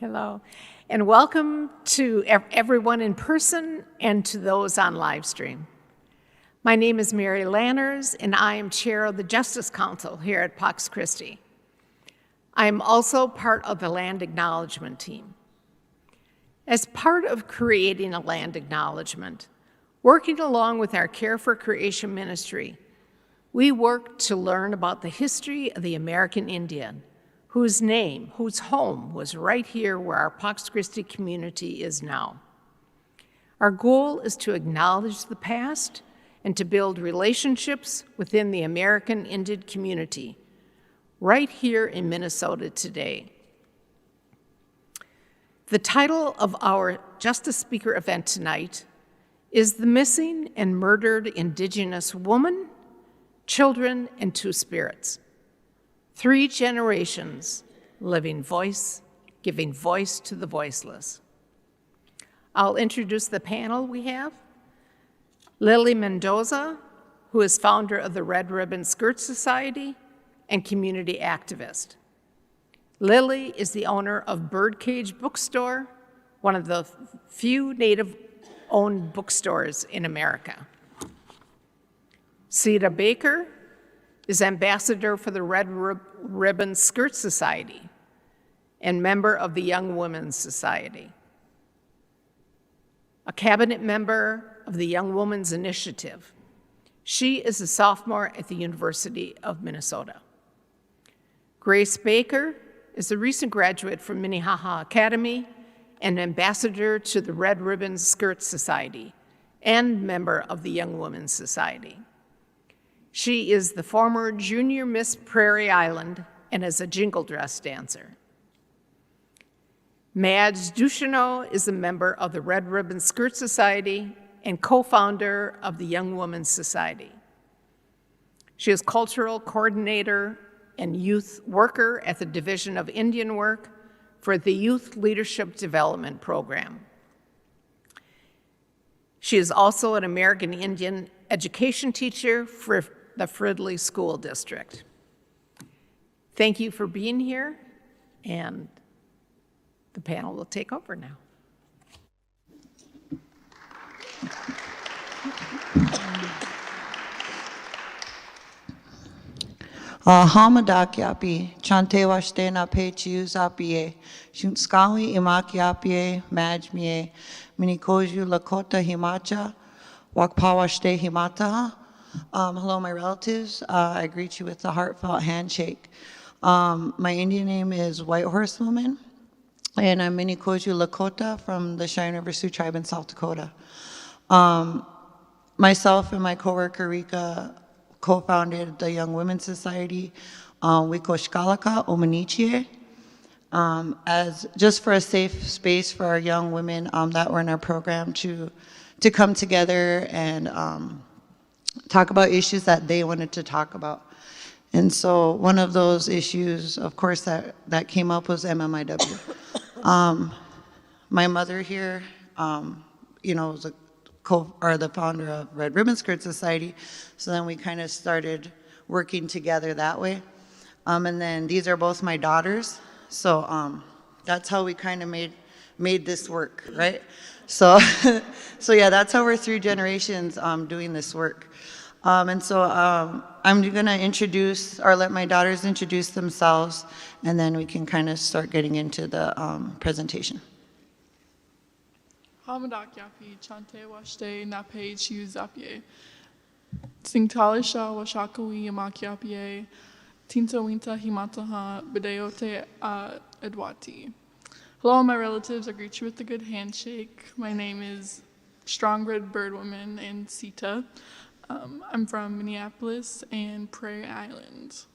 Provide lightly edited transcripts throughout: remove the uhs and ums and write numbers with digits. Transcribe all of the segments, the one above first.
Hello, and welcome to everyone in person and to those on live stream. My name is Mary Lanners, and I am chair of the Justice Council here at Pax Christi. I am also part of the land acknowledgement team. As part of creating a land acknowledgement, working along with our Care for Creation ministry, we worked to learn about the history of the American Indian, whose name, whose home was right here where our Pax Christi community is now. Our goal is to acknowledge the past and to build relationships within the American Indian community, right here in Minnesota today. The title of our Justice Speaker event tonight is The Missing and Murdered Indigenous Woman, Children, and Two Spirits. 3 generations giving voice to the voiceless. I'll introduce the panel we have. Lily Mendoza, who is founder of the Red Ribbon Skirt Society and community activist. Lily is the owner of Birdcage Bookstore, one of the few Native-owned bookstores in America. Sita Baker is ambassador for the Red Ribbon Skirt Society and member of the Young Women's Society. A cabinet member of the Young Women's Initiative. She is a sophomore at the University of Minnesota. Grace Baker is a recent graduate from Minnehaha Academy and ambassador to the Red Ribbon Skirt Society and member of the Young Women's Society. She is the former Junior Miss Prairie Island and is a jingle dress dancer. Mads Ducheneau is a member of the Red Ribbon Skirt Society and co-founder of the Young Women's Society. She is cultural coordinator and youth worker at the Division of Indian Work for the Youth Leadership Development Program. She is also an American Indian education teacher for the Fridley School District. Thank you for being here, and the panel will take over now. Hamadak yapi, chante washte na pe chius apie, shunskawi imak yapie, majmie, minikoju lakota himacha, wakpawashte himata. Hello, my relatives. I greet you with a heartfelt handshake. My Indian name is White Horse Woman, and I'm Minikoju Lakota from the Cheyenne River Sioux Tribe in South Dakota. Myself and my coworker Rika co-founded the Young Women's Society, WIKOSKALAKA, OMNICIVE, as just for a safe space for our young women that were in our program to come together and talk about issues that they wanted to talk about. And so one of those issues, of course, that came up was MMIW. My mother here, was the founder of Red Ribbon Skirt Society, so then we kind of started working together that way. And then these are both my daughters, so that's how we kind of made this work, right? So, so yeah, that's how we're 3 generations doing this work. And so I'm gonna introduce, or let my daughters introduce themselves, and then we can kind of start getting into the presentation. Hamadak yapi, chante washte nape chiu zapie. Singtalisha washakawi yamakyapi, tinta winta himataha, bideote edwati. Hello, my relatives. I greet you with a good handshake. My name is Strong Red Bird Woman and Sita. I'm from Minneapolis and Prairie Island.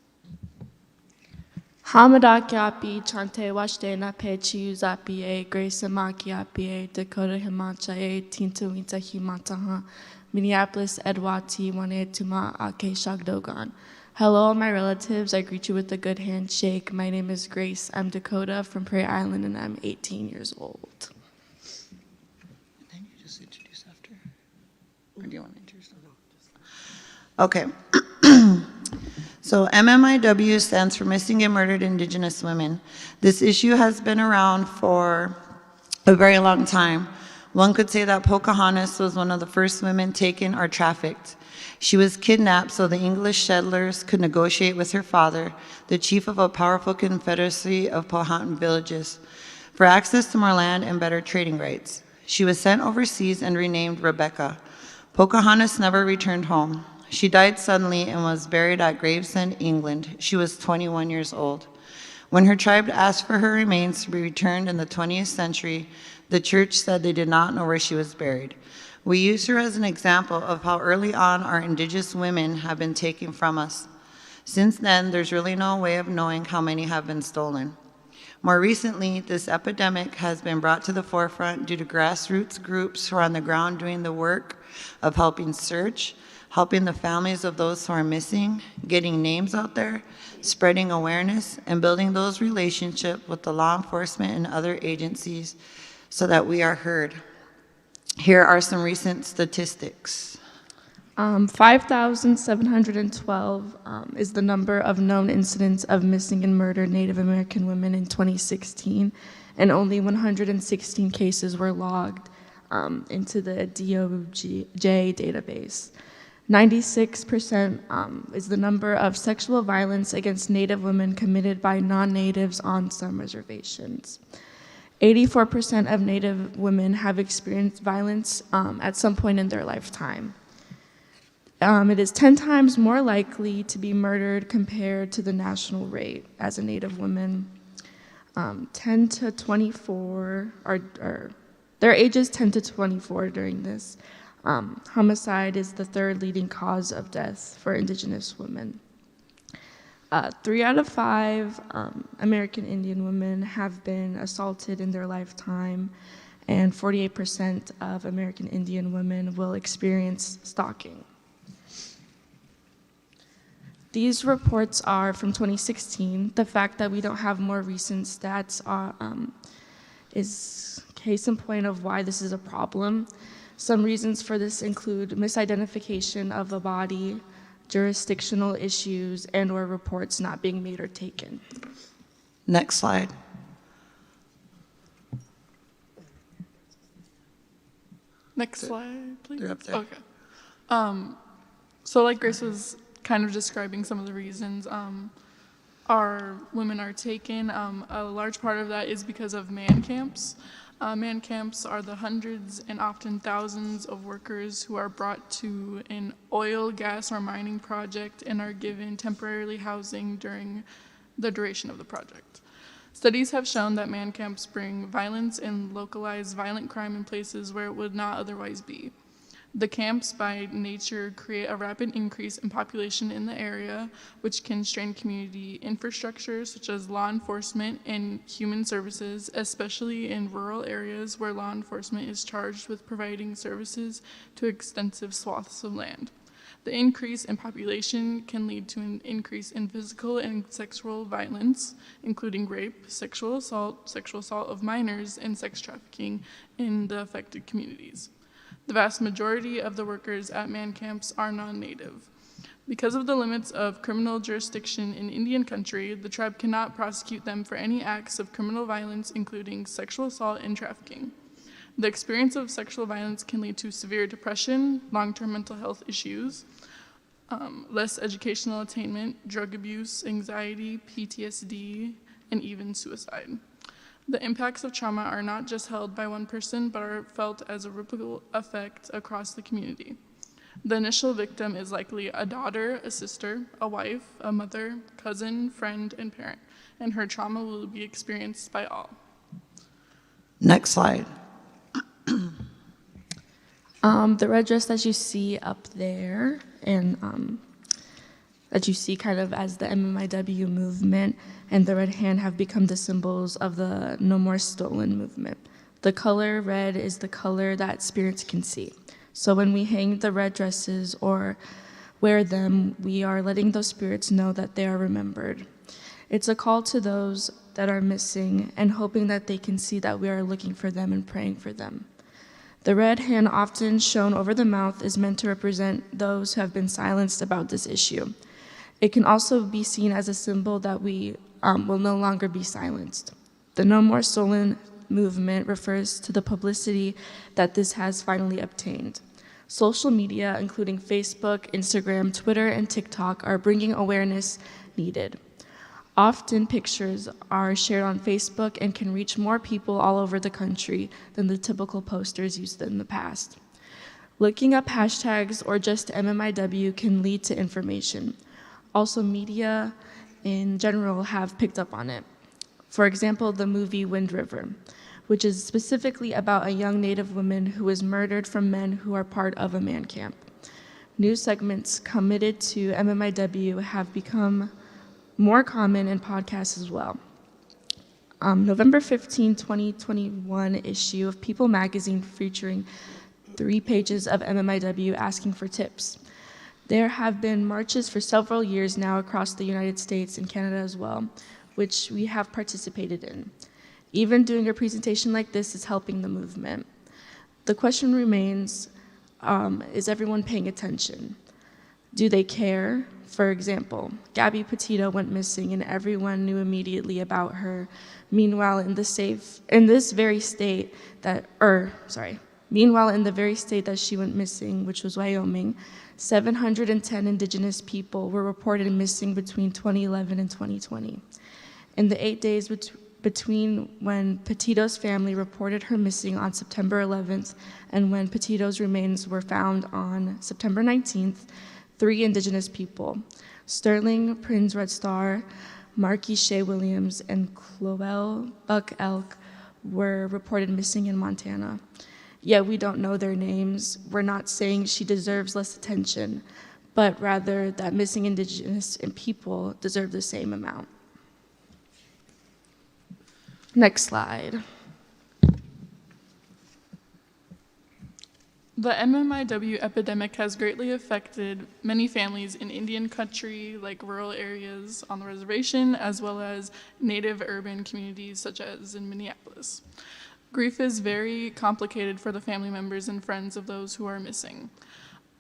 Hamadak yapi, chante washte na pe chiu zapie, grace amakiapi, Dakota himachae, tinta winta himataha, Minneapolis Edwati, wane tuma ake shagdogan. Hello, my relatives. I greet you with a good handshake. My name is Grace. I'm Dakota from Prairie Island, and I'm 18 years old. And then you just introduce after? Or do you want to introduce? Okay. So MMIW stands for Missing and Murdered Indigenous Women. This issue has been around for a very long time. One could say that Pocahontas was one of the first women taken or trafficked. She was kidnapped so the English settlers could negotiate with her father, the chief of a powerful confederacy of Powhatan villages, for access to more land and better trading rights. She was sent overseas and renamed Rebecca. Pocahontas never returned home. She died suddenly and was buried at Gravesend, England. She was 21 years old. When her tribe asked for her remains to be returned in the 20th century, the church said they did not know where she was buried. We use her as an example of how early on our indigenous women have been taken from us. Since then, there's really no way of knowing how many have been stolen. More recently, this epidemic has been brought to the forefront due to grassroots groups who are on the ground doing the work of helping search, helping the families of those who are missing, getting names out there, spreading awareness, and building those relationships with the law enforcement and other agencies so that we are heard. Here are some recent statistics. 5,712 is the number of known incidents of missing and murdered Native American women in 2016, and only 116 cases were logged into the DOJ database. 96% is the number of sexual violence against Native women committed by non-natives on some reservations. 84% of Native women have experienced violence at some point in their lifetime. It is 10 times more likely to be murdered compared to the national rate as a Native woman. 10 to 24, or their ages 10 to 24 during this. Homicide is the third leading cause of death for Indigenous women. 3 out of 5 American Indian women have been assaulted in their lifetime, and 48% of American Indian women will experience stalking. These reports are from 2016. The fact that we don't have more recent stats is case in point of why this is a problem. Some reasons for this include misidentification of the body, jurisdictional issues, and/or reports not being made or taken. Next slide. Next slide, please. They're up there. Okay. So like Grace was kind of describing some of the reasons our women are taken, a large part of that is because of man camps. Man camps are the hundreds and often thousands of workers who are brought to an oil, gas, or mining project and are given temporarily housing during the duration of the project. Studies have shown that man camps bring violence and localize violent crime in places where it would not otherwise be. The camps, by nature, create a rapid increase in population in the area, which can strain community infrastructure such as law enforcement and human services, especially in rural areas where law enforcement is charged with providing services to extensive swaths of land. The increase in population can lead to an increase in physical and sexual violence, including rape, sexual assault of minors, and sex trafficking in the affected communities. The vast majority of the workers at man camps are non-native. Because of the limits of criminal jurisdiction in Indian country, the tribe cannot prosecute them for any acts of criminal violence, including sexual assault and trafficking. The experience of sexual violence can lead to severe depression, long-term mental health issues, less educational attainment, drug abuse, anxiety, PTSD, and even suicide. The impacts of trauma are not just held by one person, but are felt as a ripple effect across the community. The initial victim is likely a daughter, a sister, a wife, a mother, cousin, friend, and parent, and her trauma will be experienced by all. Next slide. The red dress that you see up there, and that you see kind of as the MMIW movement and the red hand have become the symbols of the No More Stolen movement. The color red is the color that spirits can see. So when we hang the red dresses or wear them, we are letting those spirits know that they are remembered. It's a call to those that are missing and hoping that they can see that we are looking for them and praying for them. The red hand, often shown over the mouth, is meant to represent those who have been silenced about this issue. It can also be seen as a symbol that we will no longer be silenced. The No More Stolen movement refers to the publicity that this has finally obtained. Social media, including Facebook, Instagram, Twitter, and TikTok, are bringing awareness needed. Often pictures are shared on Facebook and can reach more people all over the country than the typical posters used in the past. Looking up hashtags or just MMIW can lead to information. Also, media in general have picked up on it. For example, the movie Wind River, which is specifically about a young Native woman who is murdered from men who are part of a man camp. News segments committed to MMIW have become more common in podcasts as well. November 15, 2021 issue of People magazine featuring 3 pages of MMIW asking for tips. There have been marches for several years now across the United States and Canada as well, which we have participated in. Even doing a presentation like this is helping the movement. The question remains, is everyone paying attention? Do they care? For example, Gabby Petito went missing and everyone knew immediately about her. Meanwhile, in the very state that she went missing, which was Wyoming, 710 Indigenous people were reported missing between 2011 and 2020. In the 8 days between when Petito's family reported her missing on September 11th and when Petito's remains were found on September 19th, 3 Indigenous people, Sterling Prince Red Star, Marky Shea Williams, and Cloel Buck Elk, were reported missing in Montana. Yet we don't know their names. We're not saying she deserves less attention, but rather that missing Indigenous and people deserve the same amount. Next slide. The MMIW epidemic has greatly affected many families in Indian country, like rural areas on the reservation, as well as native urban communities such as in Minneapolis. Grief is very complicated for the family members and friends of those who are missing.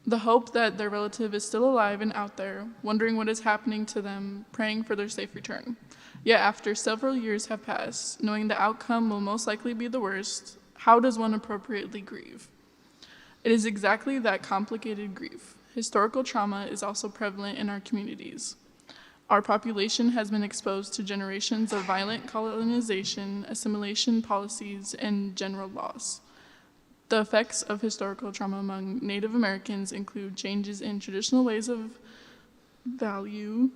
The hope that their relative is still alive and out there, wondering what is happening to them, praying for their safe return. Yet after several years have passed, knowing the outcome will most likely be the worst, how does one appropriately grieve? It is exactly that complicated grief. Historical trauma is also prevalent in our communities. Our population has been exposed to generations of violent colonization, assimilation policies, and general loss. The effects of historical trauma among Native Americans include changes in traditional ways of value,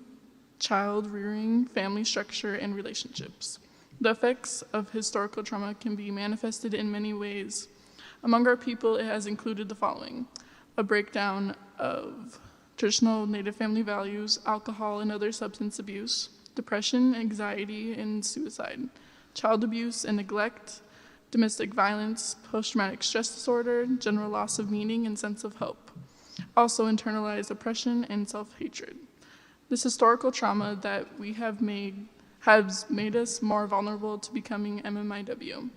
child rearing, family structure, and relationships. The effects of historical trauma can be manifested in many ways. Among our people, it has included the following: a breakdown of traditional Native family values, alcohol and other substance abuse, depression, anxiety, and suicide, child abuse and neglect, domestic violence, post-traumatic stress disorder, general loss of meaning and sense of hope. Also internalized oppression and self-hatred. This historical trauma that we have has made us more vulnerable to becoming MMIW.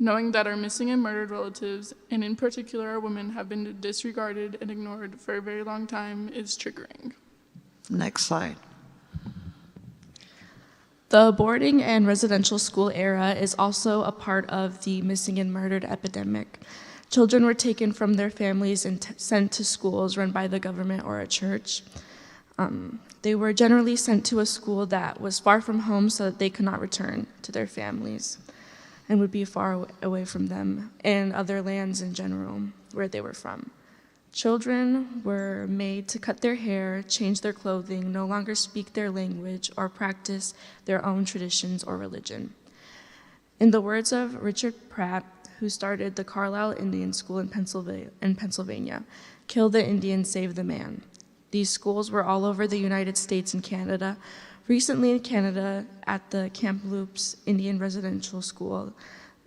Knowing that our missing and murdered relatives, and in particular our women, have been disregarded and ignored for a very long time is triggering. Next slide. The boarding and residential school era is also a part of the missing and murdered epidemic. Children were taken from their families and sent to schools run by the government or a church. They were generally sent to a school that was far from home so that they could not return to their families and would be far away from them and other lands in general where they were from. Children were made to cut their hair, change their clothing, no longer speak their language, or practice their own traditions or religion. In the words of Richard Pratt, who started the Carlisle Indian School in Pennsylvania, "Kill the Indian, save the man." These schools were all over the United States and Canada. Recently in Canada, at the Kamloops Indian Residential School,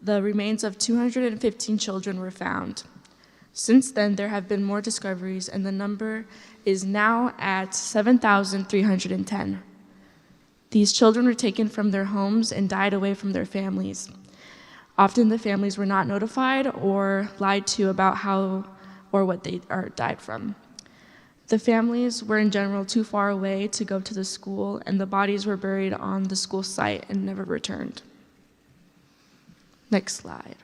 the remains of 215 children were found. Since then, there have been more discoveries, and the number is now at 7,310. These children were taken from their homes and died away from their families. Often the families were not notified or lied to about how or what they died from. The families were in general too far away to go to the school, and the bodies were buried on the school site and never returned. Next slide.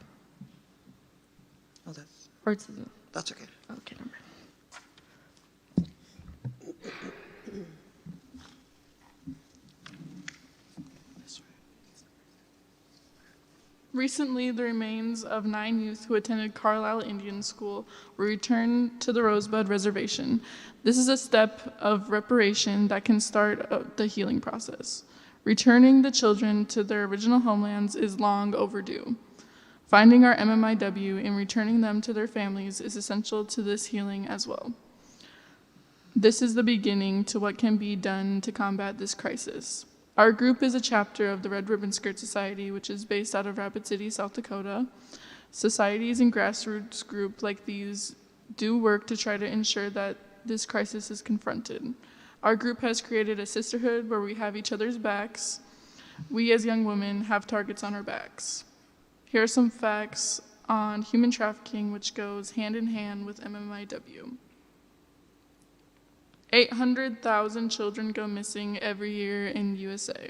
Oh, Or to the, that's okay. okay, never mind. Recently, the remains of 9 youth who attended Carlisle Indian School were returned to the Rosebud Reservation. This is a step of reparation that can start the healing process. Returning the children to their original homelands is long overdue. Finding our MMIW and returning them to their families is essential to this healing as well. This is the beginning to what can be done to combat this crisis. Our group is a chapter of the Red Ribbon Skirt Society, which is based out of Rapid City, South Dakota. Societies and grassroots groups like these do work to try to ensure that this crisis is confronted. Our group has created a sisterhood where we have each other's backs. We as young women have targets on our backs. Here are some facts on human trafficking, which goes hand in hand with MMIW. 800,000 children go missing every year in USA.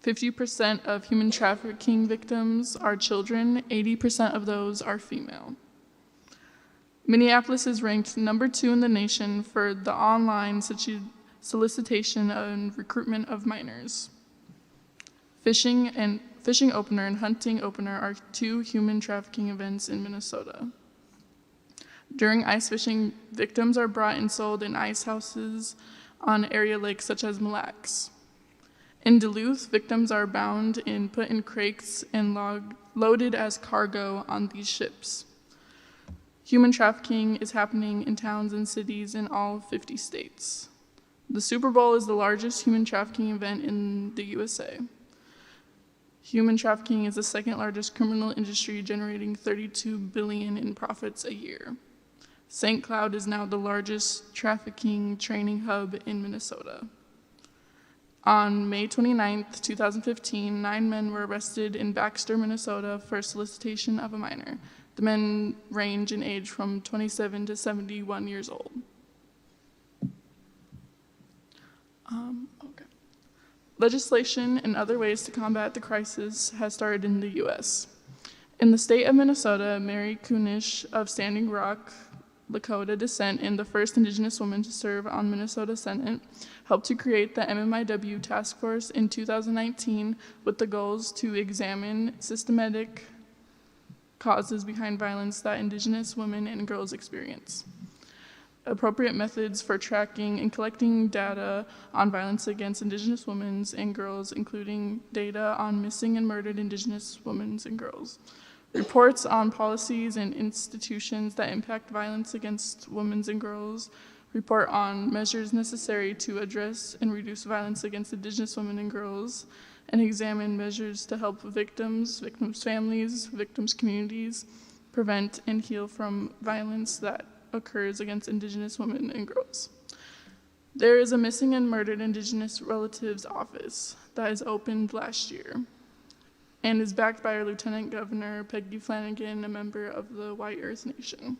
50% of human trafficking victims are children, 80% of those are female. Minneapolis is ranked number 2 in the nation for the online solicitation and recruitment of minors. Fishing opener and hunting opener are 2 human trafficking events in Minnesota. During ice fishing, victims are brought and sold in ice houses on area lakes such as Mille Lacs. In Duluth, victims are bound and put in crates and loaded as cargo on these ships. Human trafficking is happening in towns and cities in all 50 states. The Super Bowl is the largest human trafficking event in the USA. Human trafficking is the second largest criminal industry, generating $32 billion in profits a year. St. Cloud is now the largest trafficking training hub in Minnesota. On May 29, 2015, 9 men were arrested in Baxter, Minnesota for solicitation of a minor. The men range in age from 27 to 71 years old. Legislation and other ways to combat the crisis has started in the U.S. In the state of Minnesota, Mary Kunish of Standing Rock, Lakota descent, and the first Indigenous woman to serve on Minnesota Senate, helped to create the MMIW Task Force in 2019 with the goals to examine systematic causes behind violence that Indigenous women and girls experience. Appropriate methods for tracking and collecting data on violence against Indigenous women and girls, including data on missing and murdered Indigenous women and girls. Reports on policies and institutions that impact violence against women and girls. Report on measures necessary to address and reduce violence against Indigenous women and girls, and examine measures to help victims, victims' families, victims' communities prevent and heal from violence that occurs against Indigenous women and girls. There is a missing and murdered Indigenous relatives office that is opened last year and is backed by our Lieutenant Governor, Peggy Flanagan, a member of the White Earth Nation.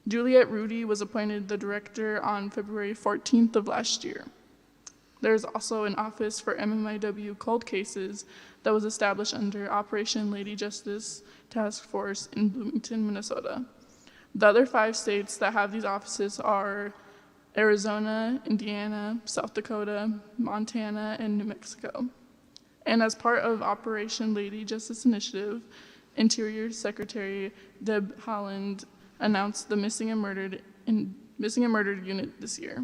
Juliet Rudy was appointed the director on February 14th of last year. There's also an office for MMIW cold cases that was established under Operation Lady Justice Task Force in Bloomington, Minnesota. The other 5 states that have these offices are Arizona, Indiana, South Dakota, Montana, and New Mexico. And as part of Operation Lady Justice Initiative, Interior Secretary Deb Haaland announced the Missing and Murdered unit this year.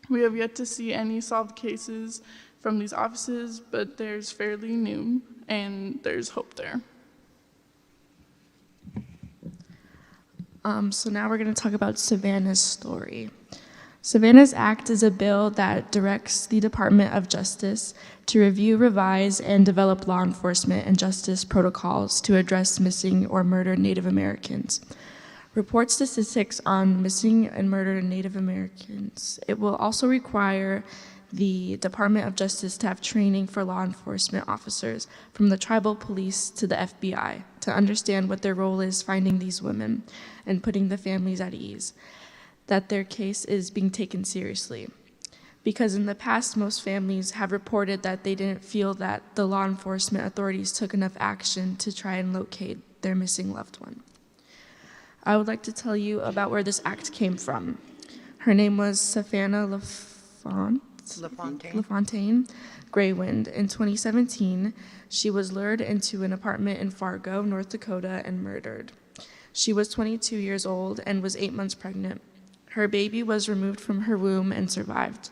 We have yet to see any solved cases from these offices, but there's fairly new, and there's hope there. So now we're going to talk about Savannah's story. Savannah's Act is a bill that directs the Department of Justice to review, revise, and develop law enforcement and justice protocols to address missing or murdered Native Americans. Reports statistics on missing and murdered Native Americans. It will also require the Department of Justice to have training for law enforcement officers from the tribal police to the FBI to understand what their role is finding these women and putting the families at ease. that their case is being taken seriously. Because in the past, most families have reported that they didn't feel that the law enforcement authorities took enough action to try and locate their missing loved one. I would like to tell you about where this act came from. Her name was Savannah LaFontaine Graywind. In 2017, she was lured into an apartment in Fargo, North Dakota, and murdered. She was 22 years old and was 8 months pregnant. Her baby was removed from her womb and survived.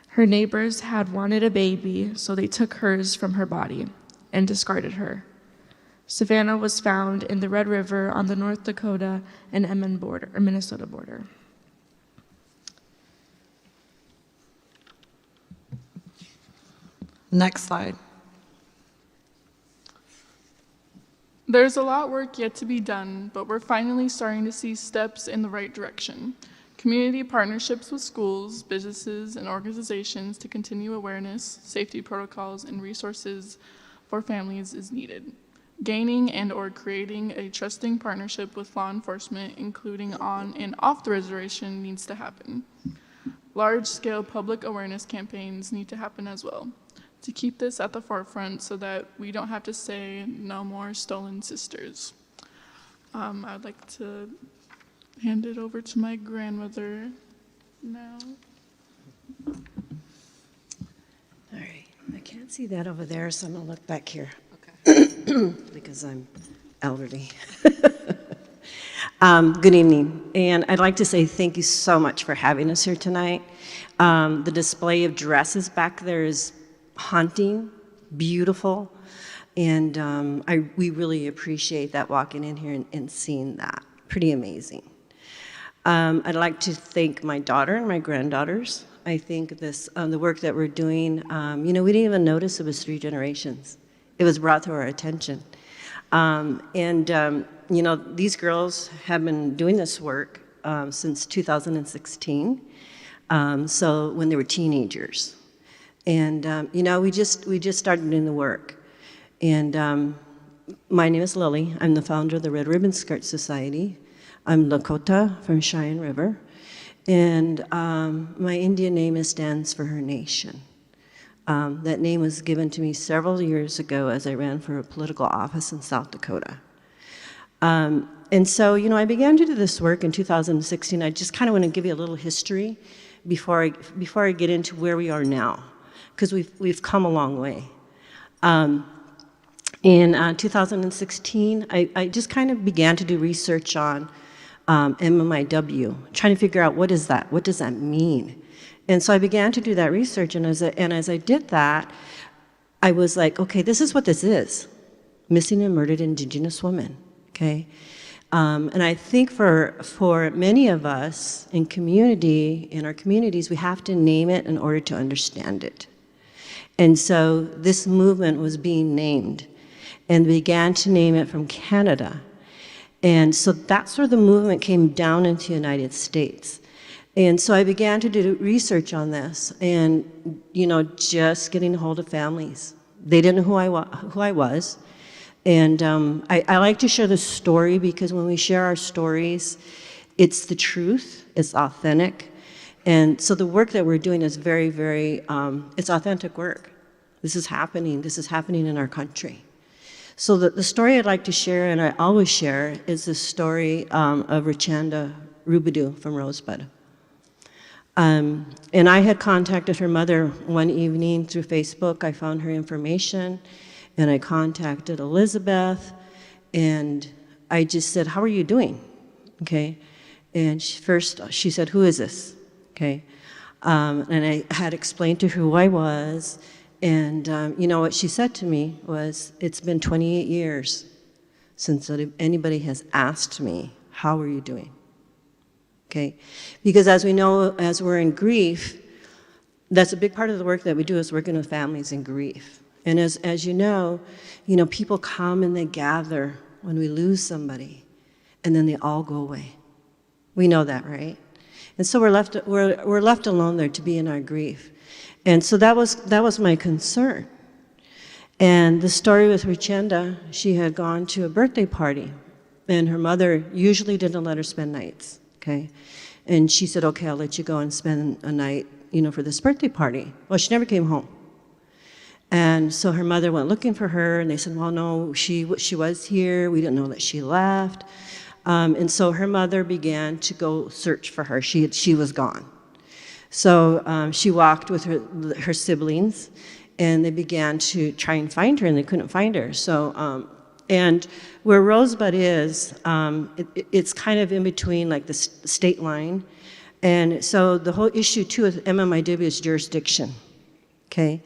Her neighbors had wanted a baby, so they took hers from her body and discarded her. Savannah was found in the Red River on the North Dakota and Minnesota border. Next slide. There's a lot work yet to be done, but we're finally starting to see steps in the right direction. Community partnerships with schools, businesses, and organizations to continue awareness, safety protocols, and resources for families is needed. Gaining and/or creating a trusting partnership with law enforcement, including on and off the reservation, needs to happen. Large-scale public awareness campaigns need to happen as well, to keep this at the forefront so that we don't have to say no more stolen sisters. I'd like to hand it over to my grandmother now. All right, I can't see that over there, so I'm gonna look back here. Okay. Because I'm elderly. Good evening, and I'd like to say thank you so much for having us here tonight. The display of dresses back there is haunting, beautiful, and we really appreciate that, walking in here and seeing that. Pretty amazing. I'd like to thank my daughter and my granddaughters. I think this, the work that we're doing, we didn't even notice it was 3 generations. It was brought to our attention. These girls have been doing this work since 2016, so when they were teenagers. And, we just started doing the work. And my name is Lily. I'm the founder of the Red Ribbon Skirt Society. I'm Lakota from Cheyenne River. And my Indian name stands for her nation. That name was given to me several years ago as I ran for a political office in South Dakota. And so, I began to do this work in 2016. I just kind of want to give you a little history before I get into where we are now, because we've come a long way. In 2016, I just kind of began to do research on MMIW, trying to figure out what is that? What does that mean? And so I began to do that research, and as I did that, I was like, okay, this is what this is: missing and murdered Indigenous women. Okay, and I think for many of us in our communities, we have to name it in order to understand it. And so this movement was being named, and began to name it from Canada. And so that's where the movement came down into the United States. And so I began to do research on this, and just getting a hold of families. They didn't know who I was. And I like to share this story because when we share our stories, it's the truth, it's authentic. And so the work that we're doing is very, very, it's authentic work. This is happening in our country. So the story I'd like to share, and I always share, is the story of Richanda Rubidoux from Rosebud. And I had contacted her mother one evening through Facebook. I found her information, and I contacted Elizabeth, and I just said, "How are you doing?" Okay, and she said, "Who is this?" Okay, and I had explained to her who I was, and what she said to me was, "It's been 28 years since anybody has asked me, how are you doing?" Okay, because as we know, as we're in grief, that's a big part of the work that we do, is working with families in grief. And as you know, people come and they gather when we lose somebody, and then they all go away. We know that, right? And so we're left alone there to be in our grief. And so that was my concern. And the story with Richanda, she had gone to a birthday party, and her mother usually didn't let her spend nights, okay? And she said, okay, I'll let you go and spend a night, for this birthday party. Well, she never came home. And so her mother went looking for her, and they said, well, no, she was here. We didn't know that she left. And so her mother began to go search for her. She was gone. So she walked with her siblings, and they began to try and find her, and they couldn't find her. So, and where Rosebud is, it's kind of in between, like the state line. And so the whole issue, too, with MMIW is jurisdiction, okay?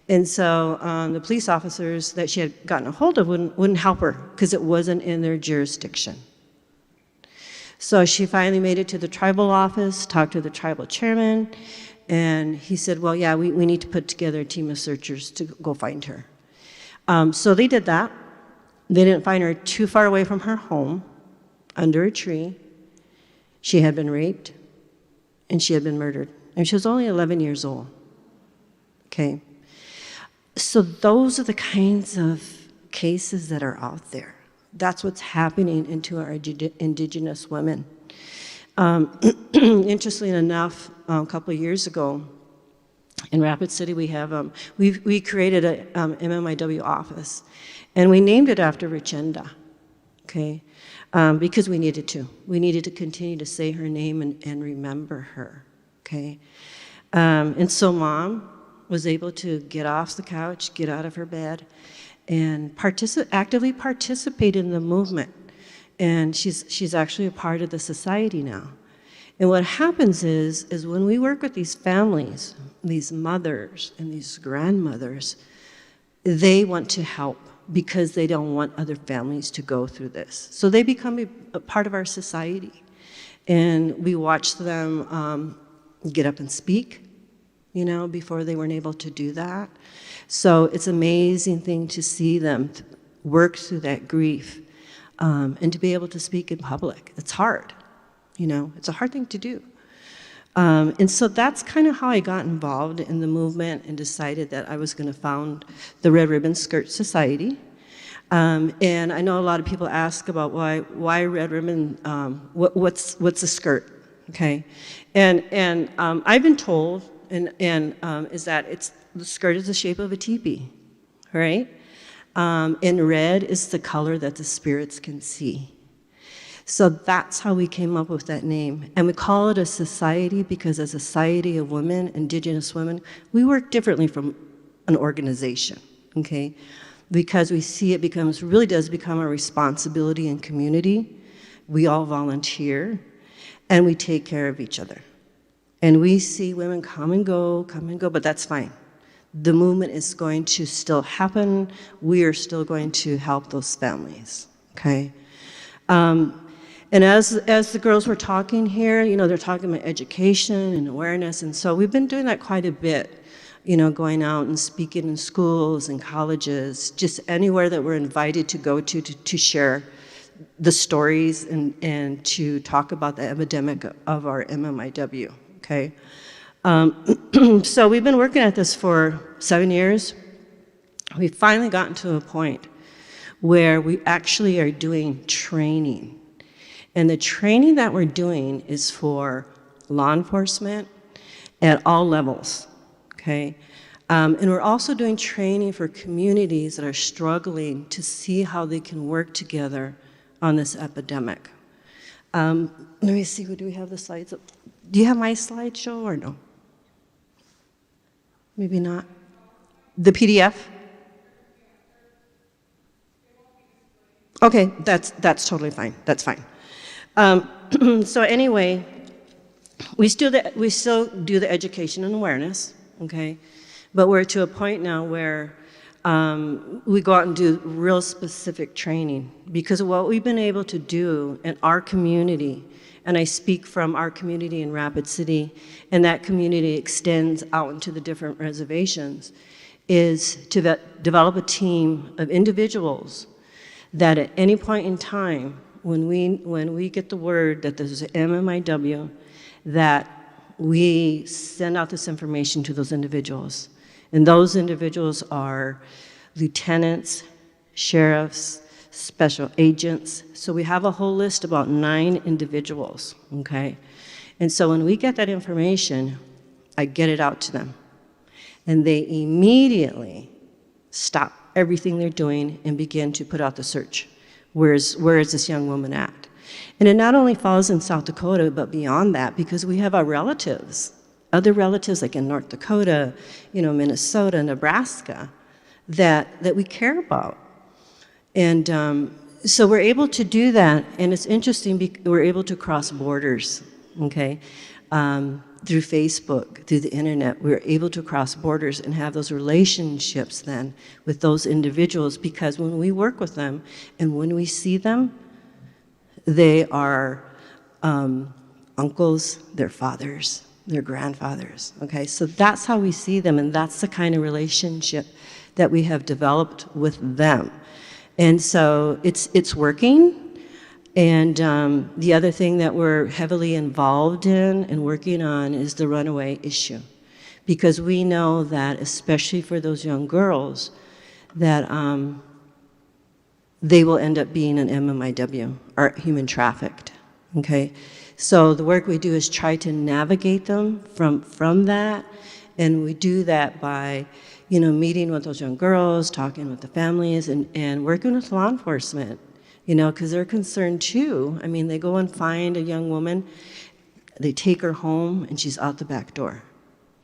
And so the police officers that she had gotten a hold of wouldn't help her because it wasn't in their jurisdiction. So she finally made it to the tribal office, talked to the tribal chairman, and he said, well, yeah, we need to put together a team of searchers to go find her. So they did that. They didn't find her too far away from her home, under a tree. She had been raped, and she had been murdered. And she was only 11 years old, okay? So those are the kinds of cases that are out there. That's what's happening into our indigenous women. Interestingly enough, a couple of years ago, in Rapid City, we created a MMIW office, and we named it after Richenda, okay? Because we needed to. We needed to continue to say her name and remember her, okay? And so Mom was able to get off the couch, get out of her bed, and actively participate in the movement. And she's actually a part of the society now. And what happens is when we work with these families, these mothers and these grandmothers, they want to help because they don't want other families to go through this. So they become a part of our society. And we watch them get up and speak, before they weren't able to do that. So it's an amazing thing to see them work through that grief and to be able to speak in public. It's hard, it's a hard thing to do. And so that's kind of how I got involved in the movement and decided that I was going to found the Red Ribbon Skirt Society. And I know a lot of people ask about why Red Ribbon, what's a skirt, okay? And I've been told, is that the skirt is the shape of a teepee, right? And red is the color that the spirits can see. So that's how we came up with that name. And we call it a society because a society of women, indigenous women, we work differently from an organization, okay? Because we see it really does become a responsibility in community. We all volunteer, and we take care of each other. And we see women come and go, but that's fine. The movement is going to still happen. We are still going to help those families, okay? And as the girls were talking here, they're talking about education and awareness, and so we've been doing that quite a bit, going out and speaking in schools and colleges, just anywhere that we're invited to go to share the stories and to talk about the epidemic of our MMIW, okay? So we've been working at this for 7 years. We've finally gotten to a point where we actually are doing training. And the training that we're doing is for law enforcement at all levels, okay? And we're also doing training for communities that are struggling to see how they can work together on this epidemic. Let me see, do we have the slides up? Do you have my slideshow or no? Maybe not. The PDF? Okay, that's totally fine. That's fine. So anyway, we still do the education and awareness, okay? But we're to a point now where we go out and do real specific training because of what we've been able to do in our community, and I speak from our community in Rapid City, and that community extends out into the different reservations, is to develop a team of individuals that at any point in time, when we get the word that there's an MMIW, that we send out this information to those individuals. And those individuals are lieutenants, sheriffs, special agents. So we have a whole list, about 9 individuals, okay? And so when we get that information, I get it out to them. And they immediately stop everything they're doing and begin to put out the search. Where is this young woman at? And it not only falls in South Dakota, but beyond that, because we have our relatives, other relatives like in North Dakota, Minnesota, Nebraska, that we care about. And so we're able to do that, and it's interesting, we're able to cross borders, okay? Through Facebook, through the internet, we're able to cross borders and have those relationships then with those individuals, because when we work with them and when we see them, they are uncles, their fathers, their grandfathers, okay? So that's how we see them, and that's the kind of relationship that we have developed with them. And so it's working. And the other thing that we're heavily involved in and working on is the runaway issue. Because we know that, especially for those young girls, that they will end up being an MMIW, or human trafficked, okay? So the work we do is try to navigate them from that, and we do that by meeting with those young girls, talking with the families, and working with law enforcement. Because they're concerned too. I mean, they go and find a young woman, they take her home, and she's out the back door.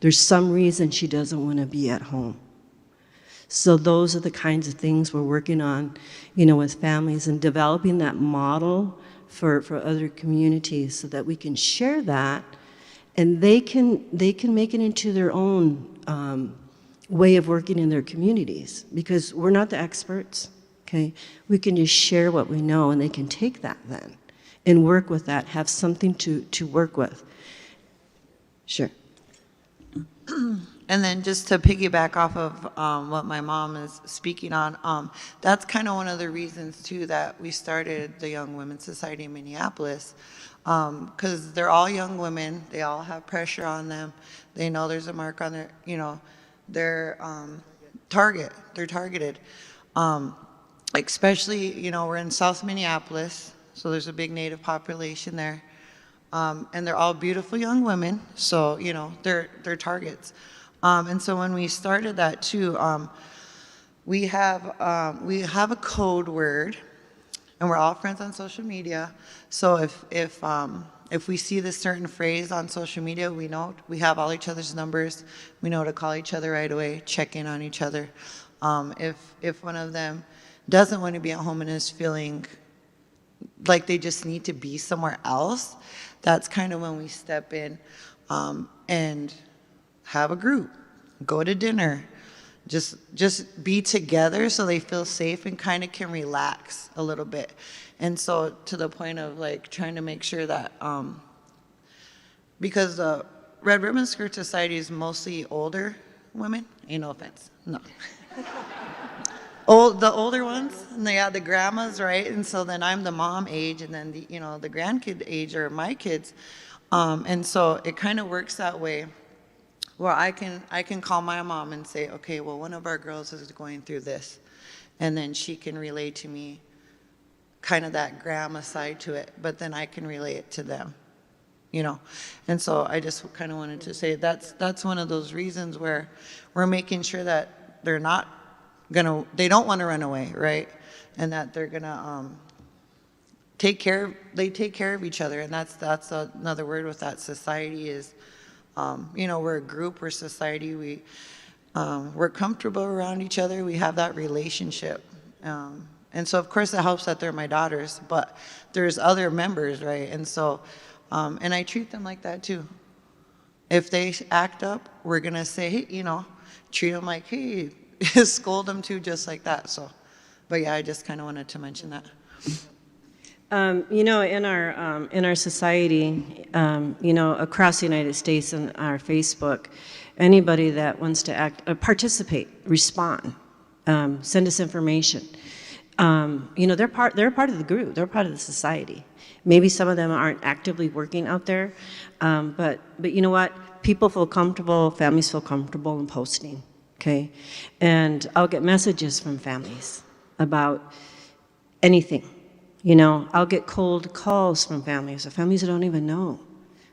There's some reason she doesn't want to be at home. So those are the kinds of things we're working on, with families, and developing that model for other communities so that we can share that, and they can make it into their own way of working in their communities, because we're not the experts. Okay, we can just share what we know, and they can take that then and work with that, have something to work with. Sure. And then just to piggyback off of what my mom is speaking on, that's kind of one of the reasons too that we started the Young Women's Society in Minneapolis, because they're all young women, they all have pressure on them, they know there's a mark on their they're targeted. Especially, we're in South Minneapolis, so there's a big Native population there, and they're all beautiful young women, so they're targets. And so when we started that too, we have a code word, and we're all friends on social media. So if we see this certain phrase on social media, we know we have all each other's numbers. We know to call each other right away, check in on each other. If one of them doesn't want to be at home and is feeling like they just need to be somewhere else, that's kind of when we step in and have a group, go to dinner, just be together so they feel safe and kind of can relax a little bit. And so to the point of like trying to make sure that, because the Red Ribbon Skirt Society is mostly older women, ain't no offense, no. The older ones, and they have the grandmas, right? And so then I'm the mom age, and then the grandkid age are my kids, and so it kind of works that way, where I can call my mom and say, okay, well, one of our girls is going through this, and then she can relay to me, kind of that grandma side to it, but then I can relay it to them, and so I just kind of wanted to say that's one of those reasons where we're making sure that they're not. They don't want to run away, right? And that they're gonna take care of each other, and that's another word with that society is, we're a group, we're society, we're comfortable around each other, we have that relationship, and so of course it helps that they're my daughters, but there's other members, right? And so, and I treat them like that too. If they act up, we're gonna say, hey, treat them like, hey. Scold them too, just like that. So, but yeah, I just kind of wanted to mention that. In our society, across the United States and our Facebook, anybody that wants to participate, respond, send us information. They're part of the group. They're part of the society. Maybe some of them aren't actively working out there, but you know what? People feel comfortable. Families feel comfortable in posting. Okay, and I'll get messages from families about anything. I'll get cold calls from families, or families that don't even know.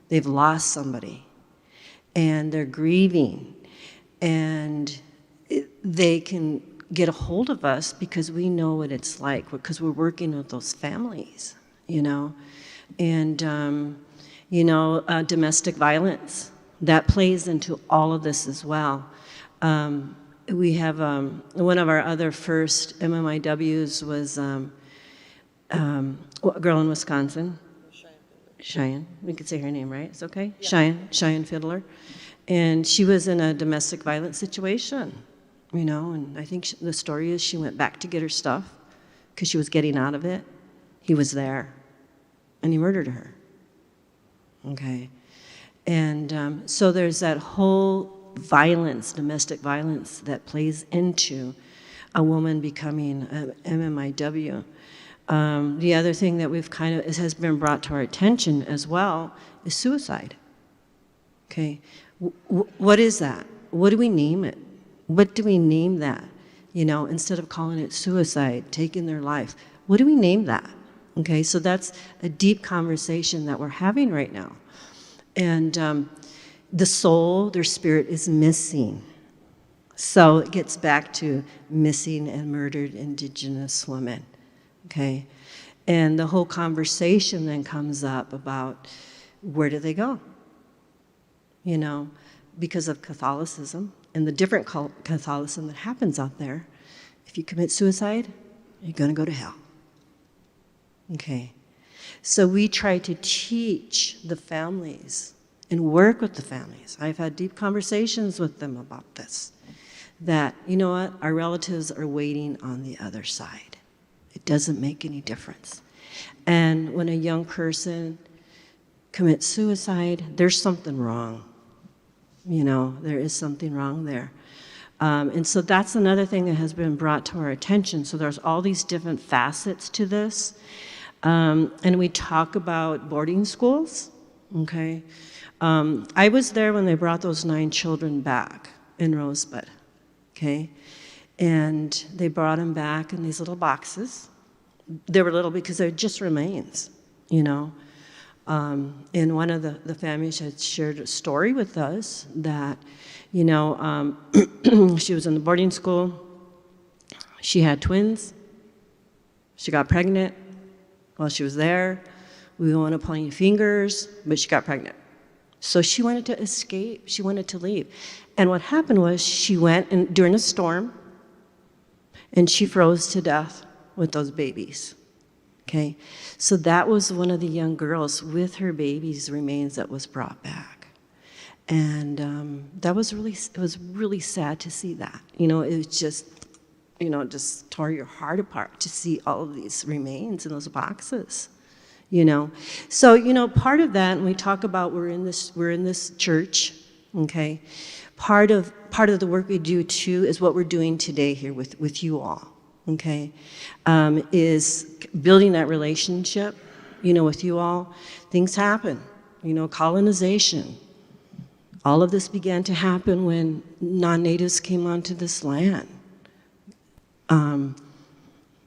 They've lost somebody, and they're grieving, and they can get a hold of us because we know what it's like, because we're working with those families, you know. And, domestic violence, that plays into all of this as well. We have one of our other first MMIWs was a girl in Wisconsin. Cheyenne. We could say her name, right? It's okay? Yeah. Cheyenne Fiddler. And she was in a domestic violence situation, you know, and I think the story is she went back to get her stuff because she was getting out of it. He was there, and he murdered her. Okay. And so there's that whole violence, domestic violence, that plays into a woman becoming an MMIW. The other thing that we've has been brought to our attention as well is suicide. Okay, what is that? What do we name it? What do we name that? You know, instead of calling it suicide, taking their life, what do we name that? Okay, so that's a deep conversation that we're having right now. And the soul, their spirit is missing. So it gets back to missing and murdered Indigenous women. Okay, and the whole conversation then comes up about where do they go? You know, because of Catholicism and the different Catholicism that happens out there. If you commit suicide, you're going to go to hell. Okay, so we try to teach the families and work with the families. I've had deep conversations with them about this, that, you know what, our relatives are waiting on the other side. It doesn't make any difference. And when a young person commits suicide, there's something wrong. You know, there is something wrong there. And so that's another thing that has been brought to our attention. So there's all these different facets to this. And we talk about boarding schools, okay? I was there when they brought those 9 children back in Rosebud, okay? And they brought them back in these little boxes. They were little because they're just remains, you know. And one of the families had shared a story with us that, you know, she was in the boarding school. She had twins. She got pregnant while she was there. We don't want to point fingers, but she got pregnant. So she wanted to escape. She wanted to leave. And what happened was she went during a storm, and she froze to death with those babies, okay? So that was one of the young girls with her baby's remains that was brought back. And that was really sad to see that. You know, it was just, you know, just tore your heart apart to see all of these remains in those boxes, you know? So, you know, part of that, and we talk about we're in this church, okay? Part of the work we do too is what we're doing today here with you all, okay? Is building that relationship, you know, with you all. Things happen, you know, colonization. All of this began to happen when non-natives came onto this land.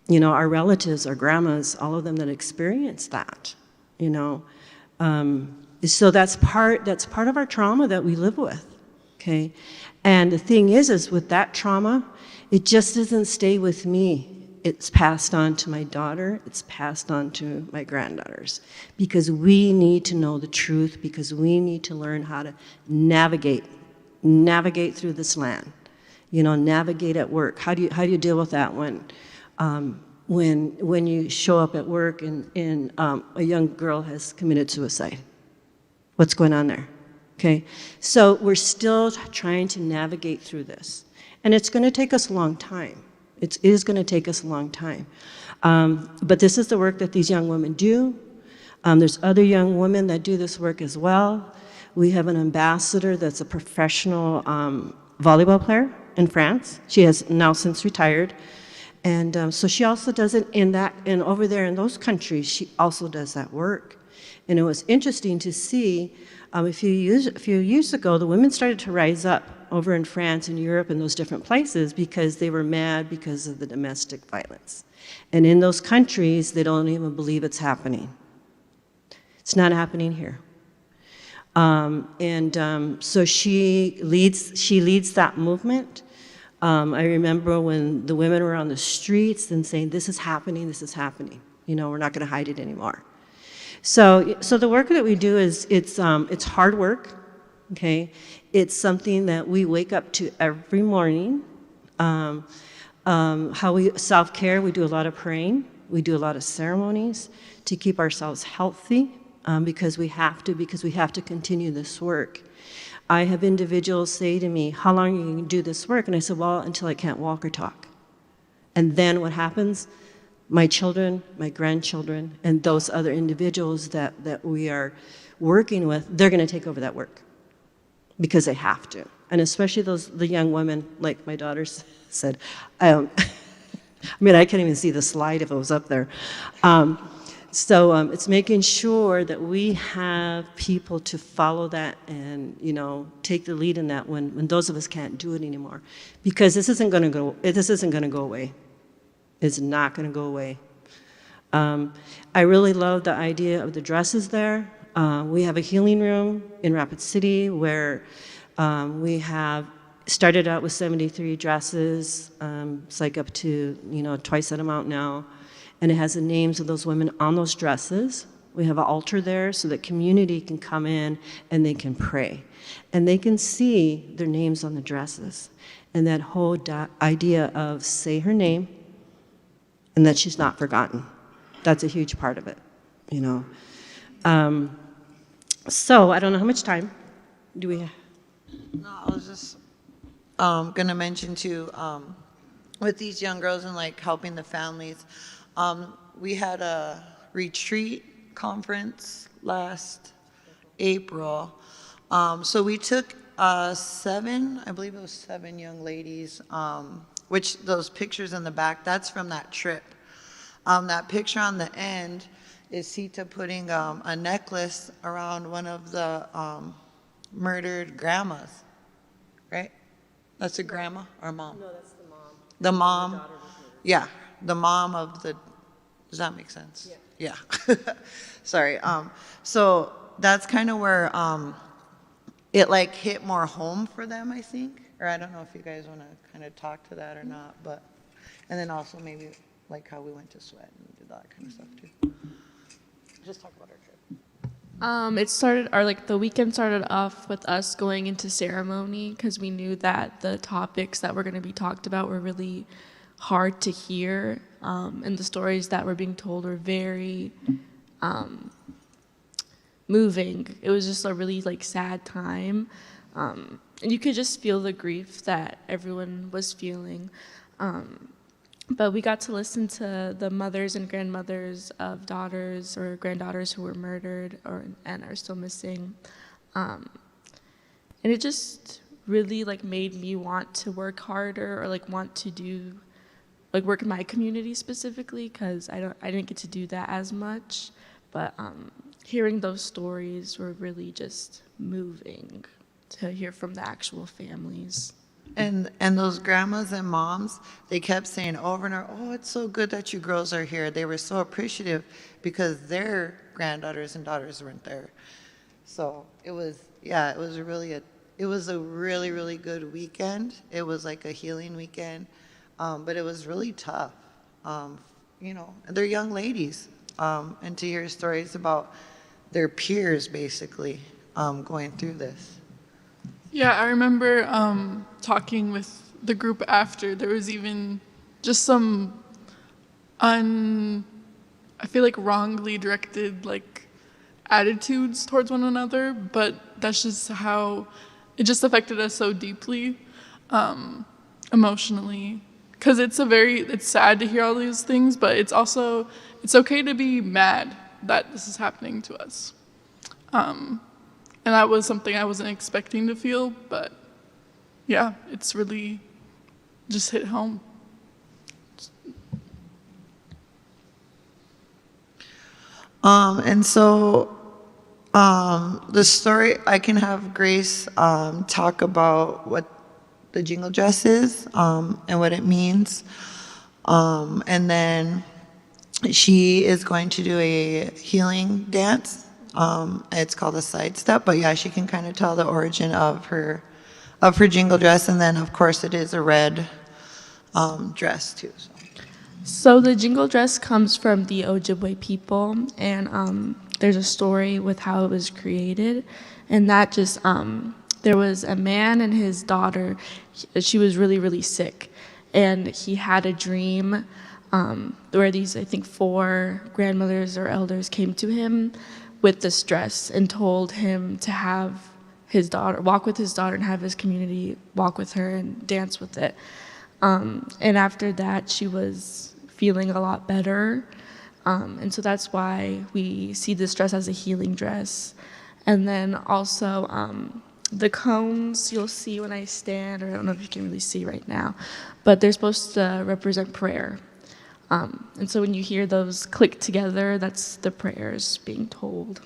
You know, our relatives, our grandmas, all of them that experienced that, you know. So that's part of our trauma that we live with. Okay, and the thing is with that trauma, it just doesn't stay with me. It's passed on to my daughter, it's passed on to my granddaughters, because we need to know the truth, because we need to learn how to navigate through this land. You know, navigate at work. How do you deal with that when you show up at work and a young girl has committed suicide? What's going on there? Okay, so we're still trying to navigate through this. And it's going to take us a long time. It is going to take us a long time. But this is the work that these young women do. There's other young women that do this work as well. We have an ambassador that's a professional volleyball player in France. She has now since retired. And so she also does it and over there in those countries, she also does that work. And it was interesting to see a few years ago, the women started to rise up over in France and Europe and those different places because they were mad because of the domestic violence. And in those countries, they don't even believe it's happening. It's not happening here. So she leads that movement. I remember when the women were on the streets and saying, this is happening, you know, we're not going to hide it anymore. So the work that we do is, it's hard work, okay? It's something that we wake up to every morning. How we self-care, we do a lot of praying, we do a lot of ceremonies to keep ourselves healthy, because we have to continue this work. I have individuals say to me, how long are you going to do this work? And I said, well, until I can't walk or talk. And then what happens? My children, my grandchildren, and those other individuals that we are working with, they're going to take over that work because they have to. And especially the young women, like my daughter said, I mean, I can't even see the slide if it was up there. It's making sure that we have people to follow that and, you know, take the lead in that when those of us can't do it anymore. Because this isn't going to go away. It's not going to go away. I really love the idea of the dresses there. We have a healing room in Rapid City where we have started out with 73 dresses. It's like up to, you know, twice that amount now. And it has the names of those women on those dresses. We have an altar there so that community can come in and they can pray. And they can see their names on the dresses. And that whole idea of say her name and that she's not forgotten. That's a huge part of it, you know. So I don't know how much time do we have? No, I was just going to mention too, with these young girls and like helping the families, we had a retreat conference last April. So we took I believe it was 7 young ladies, which those pictures in the back, that's from that trip. That picture on the end is Sita putting a necklace around one of the murdered grandmas, right? That's a grandma or mom? No, that's the mom. The mom, yeah, the mom of the, does that make sense? Yeah. Yeah. Sorry. So that's kind of where it like hit more home for them, I think. Or I don't know if you guys want to kind of talk to that or not, but, and then also maybe like how we went to Sweat and did that kind of stuff too. Just talk about our trip. The weekend started off with us going into ceremony because we knew that the topics that were going to be talked about were really hard to hear, and the stories that were being told were very moving. It was just a really like sad time, and you could just feel the grief that everyone was feeling. But we got to listen to the mothers and grandmothers of daughters or granddaughters who were murdered and are still missing. And it just really like made me want to work harder or like want to do like work in my community specifically because I didn't get to do that as much. But hearing those stories were really just moving to hear from the actual families. And those grandmas and moms, they kept saying over and over, oh, it's so good that you girls are here. They were so appreciative because their granddaughters and daughters weren't there. So it was a really, really good weekend. It was like a healing weekend, but it was really tough. You know, they're young ladies, and to hear stories about their peers basically going through this. Yeah, I remember talking with the group after. There was even just some I feel like wrongly directed like attitudes towards one another, but that's just how it just affected us so deeply emotionally. Because it's sad to hear all these things, but it's okay to be mad that this is happening to us. And that was something I wasn't expecting to feel, but yeah, it's really just hit home. And so the story, I can have Grace talk about what the jingle dress is and what it means. And then she is going to do a healing dance It's called a sidestep, but yeah, she can kind of tell the origin of her jingle dress, and then of course it is a red dress too. So the jingle dress comes from the Ojibwe people, and there's a story with how it was created, and that just there was a man and his daughter. She was really, really sick, and he had a dream where these, I think, 4 grandmothers or elders came to him with this dress and told him to have his daughter walk with his daughter and have his community walk with her and dance with it. And after that, she was feeling a lot better. And so that's why we see this dress as a healing dress. And then also the cones you'll see when I stand, or I don't know if you can really see right now, but they're supposed to represent prayer. And so when you hear those click together, that's the prayers being told.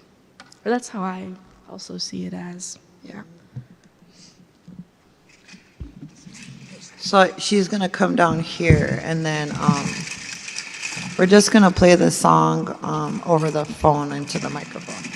Or that's how I also see it as, yeah. So she's gonna come down here, and then we're just gonna play the song over the phone into the microphone.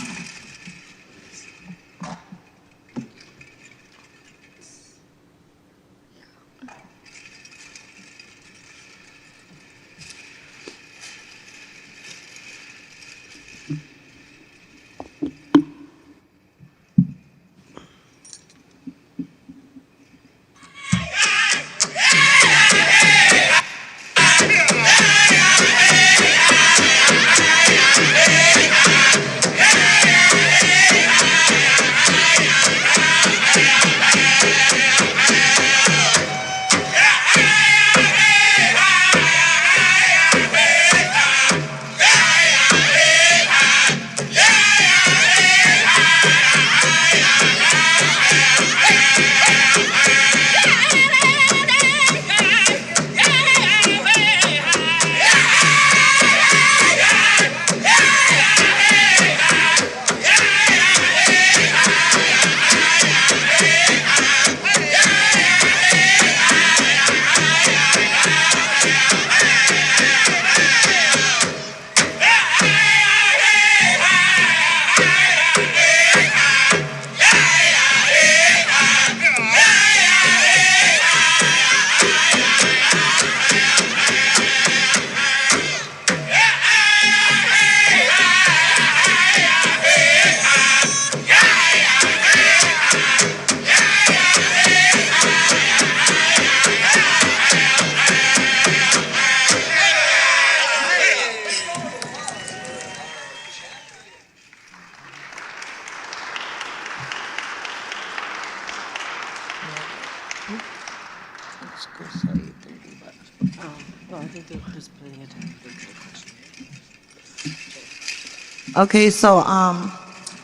Okay, so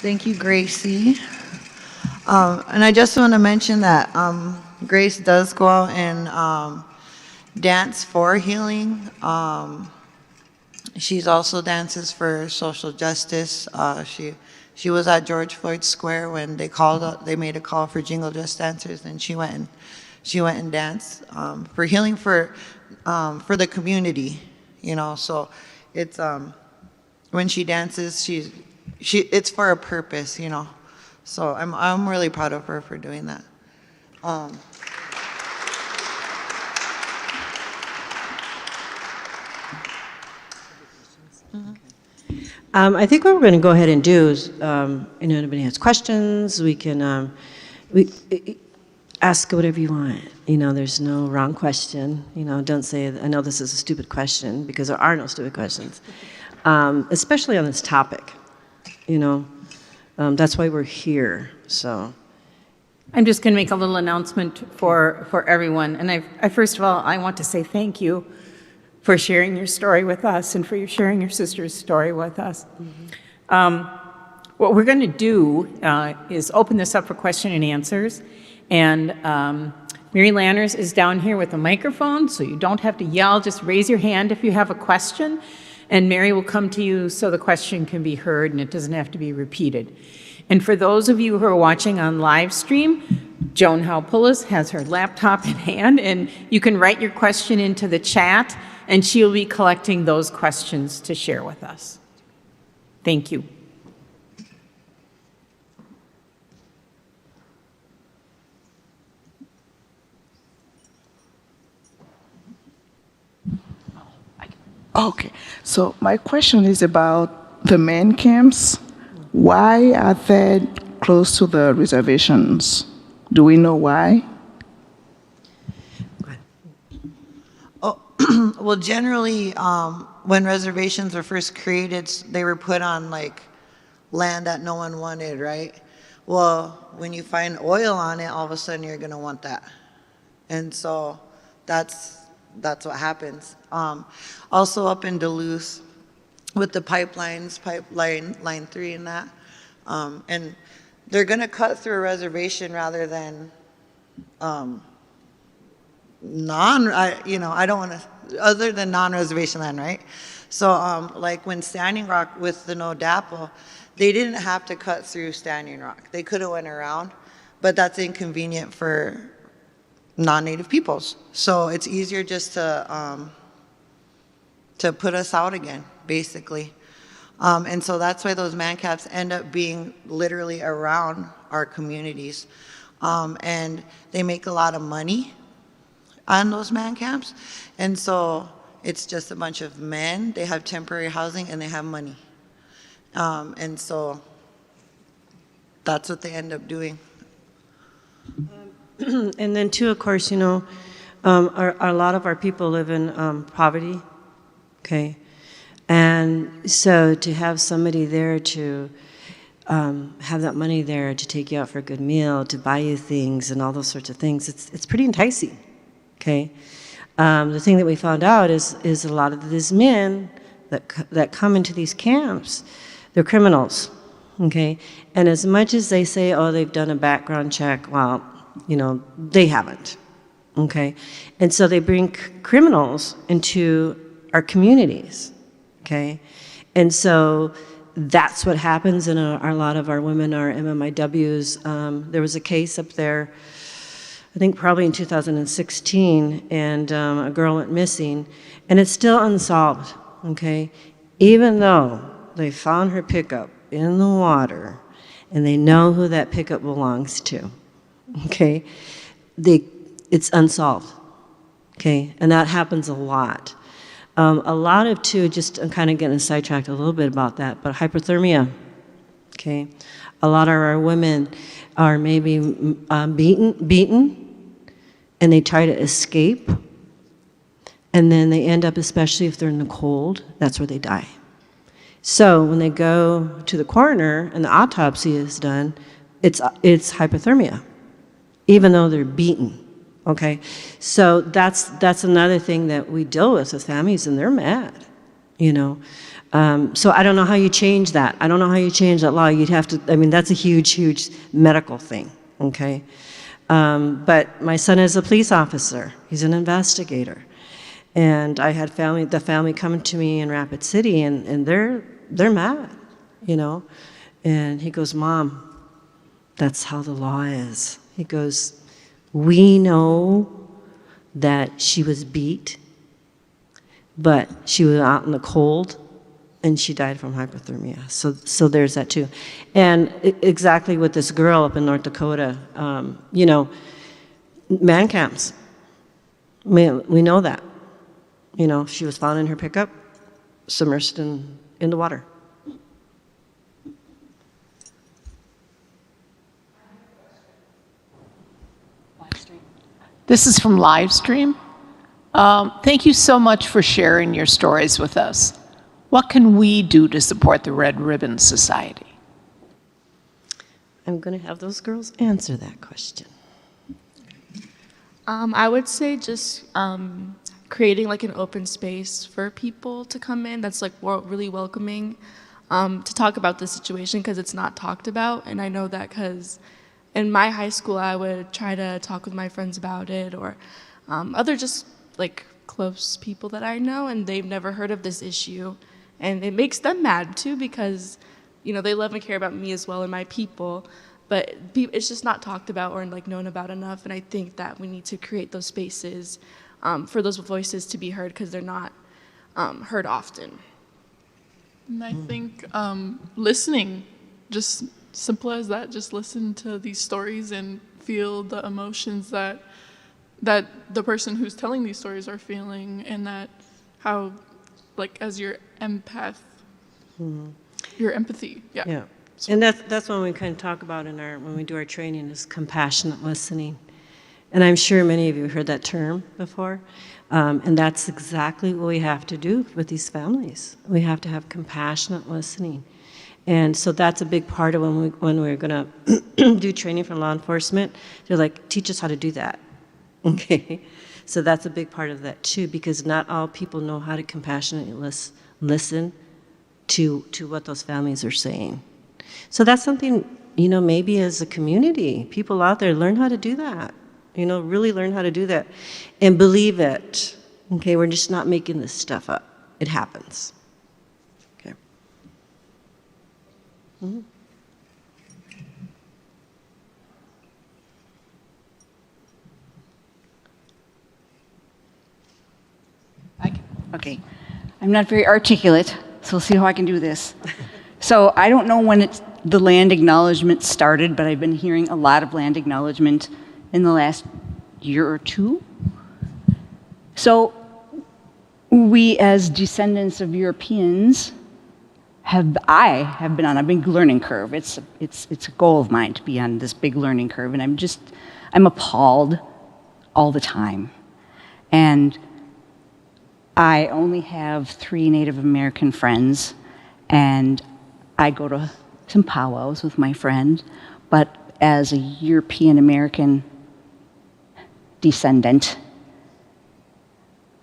thank you, Gracie. And I just want to mention that Grace does go out and dance for healing. She's also dances for social justice. She was at George Floyd Square when they made a call for jingle dress dancers, and she went and danced for healing for the community, you know. So it's when she dances, it's for a purpose, you know. So I'm really proud of her for doing that. I think what we're going to go ahead and do is, anybody has questions, we can ask whatever you want. You know, there's no wrong question. You know, don't say, I know this is a stupid question, because there are no stupid questions, especially on this topic. You know, that's why we're here. So, I'm just going to make a little announcement for everyone. And I first of all, I want to say thank you for sharing your story with us and for sharing your sister's story with us. Mm-hmm. What we're going to do is open this up for question and answers. And Mary Lanners is down here with a microphone, so you don't have to yell. Just raise your hand if you have a question, and Mary will come to you so the question can be heard and it doesn't have to be repeated. And for those of you who are watching on live stream, Joan Halpoulis has her laptop in hand, and you can write your question into the chat, and she'll be collecting those questions to share with us. Thank you. Okay, so my question is about the man camps. Why are they close to the reservations? Do we know why? Well, generally, when reservations were first created, they were put on like land that no one wanted, right? Well, when you find oil on it, all of a sudden you're gonna want that, and so that's what happens. Also up in Duluth, with the pipelines, line 3 and that, and they're gonna cut through a reservation rather than I don't want to, other than non-reservation land, right? So like when Standing Rock with the No DAPL, they didn't have to cut through Standing Rock. They could have went around, but that's inconvenient for non-native peoples. So it's easier just to put us out again, basically. And so that's why those man caps end up being literally around our communities. And they make a lot of money on those man camps. And so it's just a bunch of men, they have temporary housing, and they have money. And so that's what they end up doing. And then too, of course, you know, a lot of our people live in poverty, okay? And so to have somebody there to have that money there to take you out for a good meal, to buy you things and all those sorts of things, it's pretty enticing. Okay, the thing that we found out is a lot of these men that come into these camps, they're criminals. Okay, and as much as they say, oh, they've done a background check, well, you know, they haven't. Okay, and so they bring criminals into our communities. Okay, and so that's what happens in a lot of our women, our MMIWs. There was a case up there, I think probably in 2016, and a girl went missing, and it's still unsolved, okay? Even though they found her pickup in the water, and they know who that pickup belongs to, okay? It's unsolved, okay? And that happens a lot. A lot of, too, just I'm kind of getting sidetracked a little bit about that, but hypothermia, okay? A lot of our women are maybe beaten, and they try to escape, and then they end up, especially if they're in the cold, that's where they die. So when they go to the coroner and the autopsy is done, it's hypothermia, even though they're beaten. Okay, so that's another thing that we deal with families, and they're mad, you know. So I don't know how you change that. I don't know how you change that law. You'd have to. I mean, that's a huge medical thing. Okay. But my son is a police officer. He's an investigator. And I had the family coming to me in Rapid City, and they're mad, you know. And he goes, Mom, that's how the law is. He goes, we know that she was beat, but she was out in the cold, and she died from hypothermia. So there's that too. And exactly with this girl up in North Dakota, you know, man camps. We know that. You know, she was found in her pickup, submerged in the water. This is from Livestream. Thank you so much for sharing your stories with us. What can we do to support the Red Ribbon Society? I'm going to have those girls answer that question. I would say just creating like an open space for people to come in that's like really welcoming to talk about the situation, because it's not talked about. And I know that because in my high school I would try to talk with my friends about it, or other just like close people that I know, and they've never heard of this issue. And it makes them mad too, because you know they love and care about me as well and my people, but it's just not talked about or like known about enough. And I think that we need to create those spaces for those voices to be heard, because they're not heard often. And I think listening, just simple as that, just listen to these stories and feel the emotions that the person who's telling these stories are feeling, and that how like as your empath, your empathy. Yeah. Yeah. And that's when we kind of talk about when we do our training is compassionate listening. And I'm sure many of you heard that term before. And that's exactly what we have to do with these families. We have to have compassionate listening. And so that's a big part of when we're going to do training for law enforcement. They're like, teach us how to do that. Okay? So that's a big part of that too, because not all people know how to compassionately listen to what those families are saying. So that's something, maybe as a community, people out there learn how to do that. Really learn how to do that and believe it. Okay, we're just not making this stuff up. It happens. Okay. Mm-hmm. Okay. I'm not very articulate, so we'll see how I can do this. So I don't know when the land acknowledgement started, but I've been hearing a lot of land acknowledgement in the last year or two. So we, as descendants of Europeans, I've been on a big learning curve. It's a goal of mine to be on this big learning curve, and I'm appalled all the time. And I only have 3 Native American friends, and I go to some powwows with my friends, but as a European American descendant,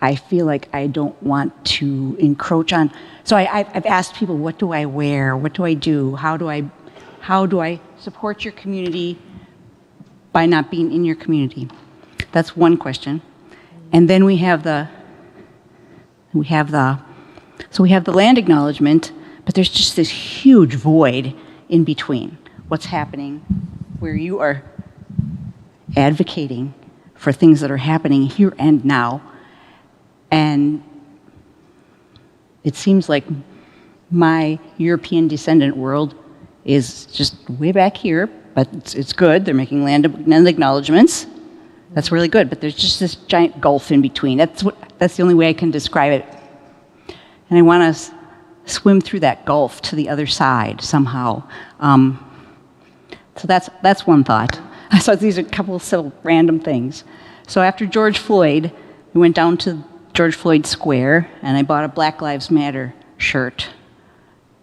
I feel like I don't want to encroach on. So I've asked people, what do I wear? What do I do? How do I support your community by not being in your community? That's one question. And then we have the land acknowledgement, but there's just this huge void in between what's happening, where you are advocating for things that are happening here and now. And it seems like my European descendant world is just way back here, but it's good. They're making land acknowledgements. That's really good, but there's just this giant gulf in between. That's the only way I can describe it. And I want to swim through that gulf to the other side somehow. So that's one thought. So these are a couple of random things. So after George Floyd, we went down to George Floyd Square, and I bought a Black Lives Matter shirt.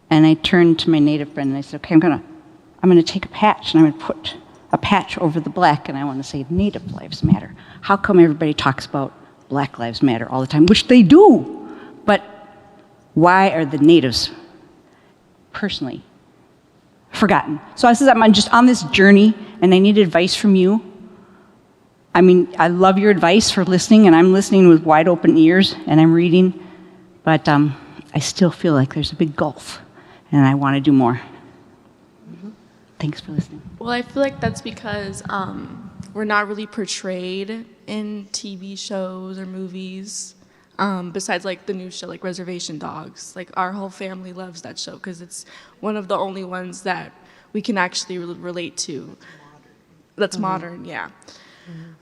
And I turned to my Native friend and I said, okay, I'm gonna take a patch, and I'm gonna put a patch over the black, and I want to say Native Lives Matter. How come everybody talks about Black Lives Matter all the time? Which they do, but why are the Natives personally forgotten? So I said, I'm just on this journey, and I need advice from you. I mean, I love your advice for listening, and I'm listening with wide open ears, and I'm reading, but I still feel like there's a big gulf, and I want to do more. Thanks for listening. Well, I feel like that's because we're not really portrayed in TV shows or movies, besides like the new show, like Reservation Dogs. Like our whole family loves that show because it's one of the only ones that we can actually relate to. That's modern, yeah.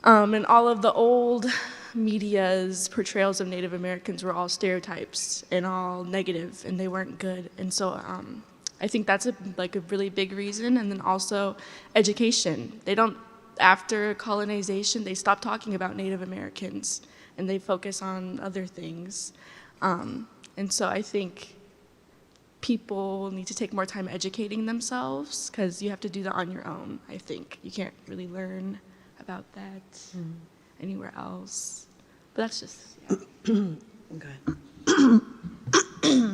And all of the old media's portrayals of Native Americans were all stereotypes and all negative, and they weren't good. And so I think that's a really big reason. And then also education. After colonization, they stopped talking about Native Americans and they focus on other things. And so I think people need to take more time educating themselves, because you have to do that on your own, I think. You can't really learn about that anywhere else. But that's just, Okay.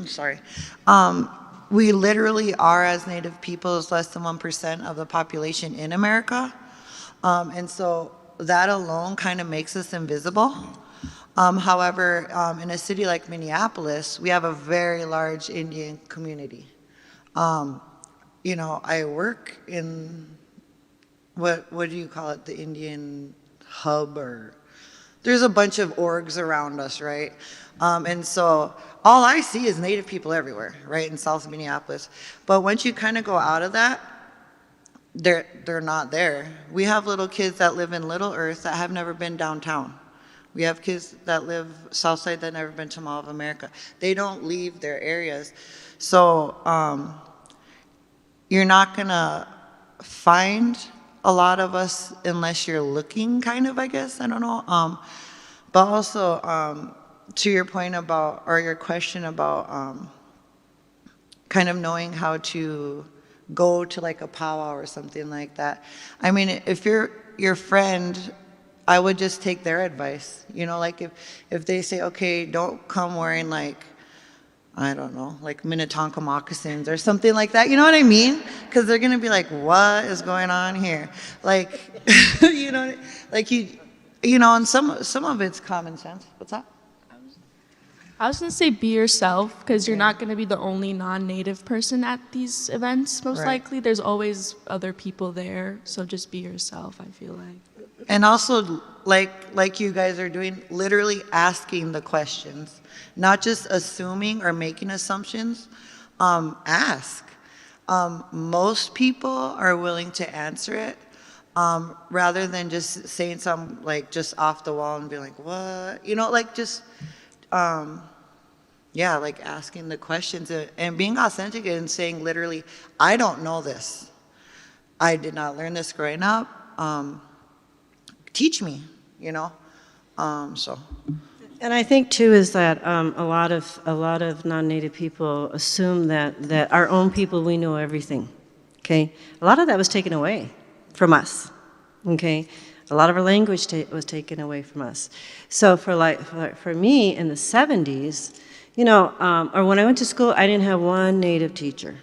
Sorry. We literally are, as Native peoples, less than 1% of the population in America. And so that alone kind of makes us invisible. However, in a city like Minneapolis, we have a very large Indian community. I work in, what do you call it, the Indian hub, or there's a bunch of orgs around us, right? And so all I see is Native people everywhere, right, in South Minneapolis. But once you kind of go out of that, they're not there. We have little kids that live in Little Earth that have never been downtown. We have kids that live Southside that never been to Mall of America. They don't leave their areas. So you're not gonna find a lot of us unless you're looking, kind of, I guess, I don't know. But also, to your point about, or your question about kind of knowing how to go to like a powwow or something like that. I mean, if you're your friend, I would just take their advice. You know, like if they say, okay, don't come wearing like, I don't know, like Minnetonka moccasins or something like that. You know what I mean? Because they're gonna be like, what is going on here? Like, you know, like you know, and some of it's common sense. What's that? I was gonna say be yourself, because you're not gonna be the only non-native person at these events, most Right. likely. There's always other people there, so just be yourself, I feel like. And also, like you guys are doing, literally asking the questions, not just assuming or making assumptions. Ask. Most people are willing to answer it, rather than just saying something like just off the wall and be like, what? You know, like just, yeah, like asking the questions and being authentic and saying literally, I don't know this. I did not learn this growing up. Teach me, you know. So. And I think too is that a lot of non-native people assume that our own people, we know everything. Okay, a lot of that was taken away from us. Okay, a lot of our language was taken away from us. So for me in the 70s, you know, or when I went to school, I didn't have one native teacher.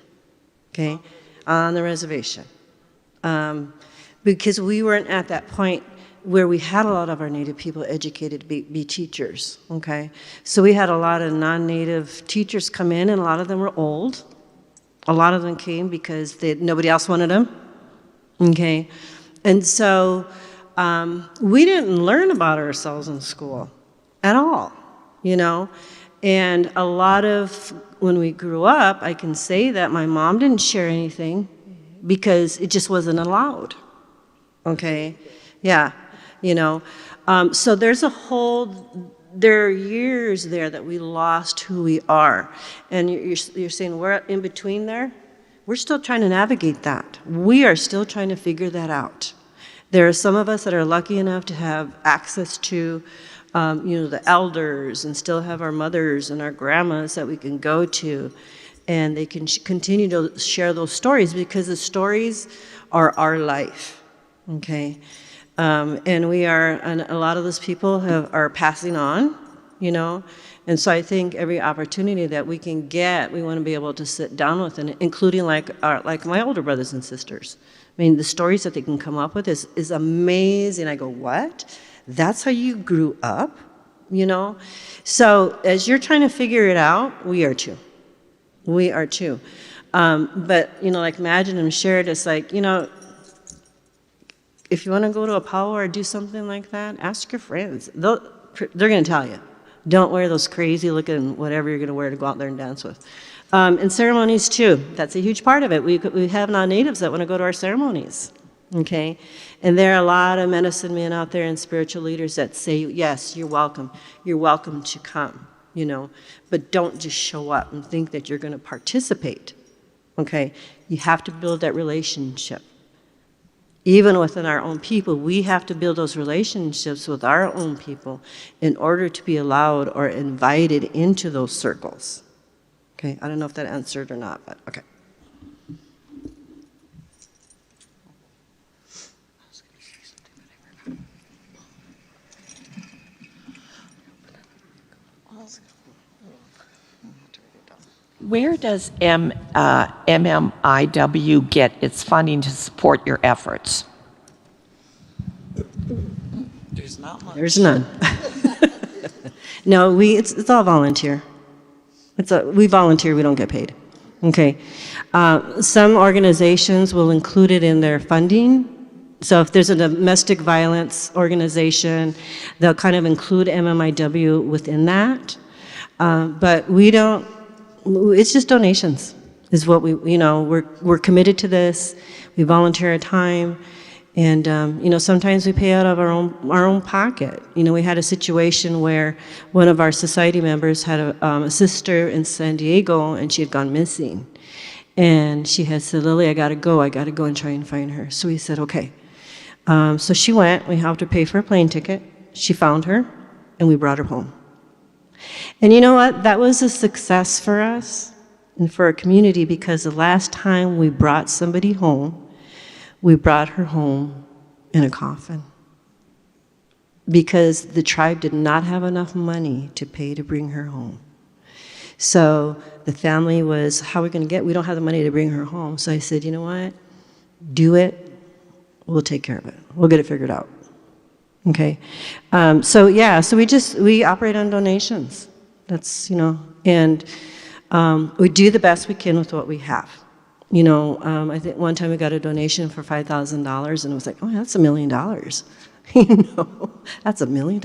Okay, on the reservation, because we weren't at that point where we had a lot of our native people educated to be teachers, okay? So we had a lot of non-native teachers come in, and a lot of them were old. A lot of them came because nobody else wanted them, okay? And so we didn't learn about ourselves in school at all, you know? And a lot of, when we grew up, I can say that my mom didn't share anything because it just wasn't allowed, okay? Yeah. You know, so there are years there that we lost who we are. And you're saying we're in between there? We're still trying to navigate that. We are still trying to figure that out. There are some of us that are lucky enough to have access to, you know, the elders and still have our mothers and our grandmas that we can go to. And they can continue to share those stories because the stories are our life, okay? And and a lot of those people are passing on, you know, and so I think every opportunity that we can get, we want to be able to sit down with, and including like my older brothers and sisters. I mean, the stories that they can come up with is amazing. I go, what? That's how you grew up, you know? So as you're trying to figure it out, we are too. We are too. But, you know, like Imagine and shared, it's like, you know, if you want to go to a powwow or do something like that, ask your friends. They're going to tell you. Don't wear those crazy looking whatever you're going to wear to go out there and dance with. And ceremonies too. That's a huge part of it. We have non-natives that want to go to our ceremonies. Okay? And there are a lot of medicine men out there and spiritual leaders that say, yes, you're welcome. You're welcome to come, you know. But don't just show up and think that you're going to participate. Okay? You have to build that relationship. Even within our own people, we have to build those relationships with our own people in order to be allowed or invited into those circles. Okay, I don't know if that answered or not, but okay. Where does MMIW get its funding to support your efforts? There's not much. There's none. No, it's all volunteer. We volunteer, we don't get paid. Okay. Some organizations will include it in their funding. So if there's a domestic violence organization, they'll kind of include MMIW within that. But we don't. It's just donations is what we're committed to this. We volunteer our time, And, sometimes we pay out of our own pocket. We had a situation where one of our society members had a sister in San Diego, and she had gone missing. And she had said, Lily, I gotta go and try and find her. So we said, okay. So she went, we helped her pay for a plane ticket. She found her, and we brought her home. And you know what? That was a success for us and for our community, because the last time we brought somebody home, we brought her home in a coffin, because the tribe did not have enough money to pay to bring her home. So the family was, how are we going to get, we don't have the money to bring her home. So I said, you know what, do it, we'll take care of it. We'll get it figured out. Okay. So we operate on donations. That's, and we do the best we can with what we have. I think one time we got a donation for $5,000, and it was like, oh, that's $1 million. That's $1 million.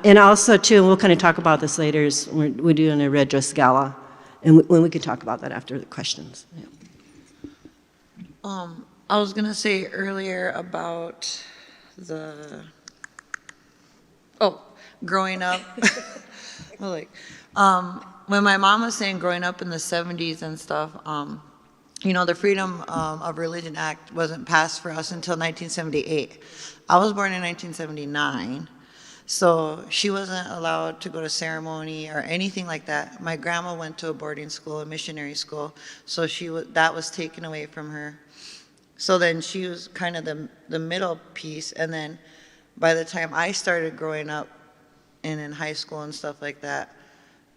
And also, too, and we'll kind of talk about this later, is we're doing a red dress gala, and when we can talk about that after the questions. Yeah. I was gonna say earlier about growing up. When my mom was saying growing up in the 70s and stuff, the Freedom of Religion Act wasn't passed for us until 1978. I was born in 1979, so she wasn't allowed to go to ceremony or anything like that. My grandma went to a boarding school, a missionary school, so that was taken away from her. So then she was kind of the middle piece, and then by the time I started growing up and in high school and stuff like that,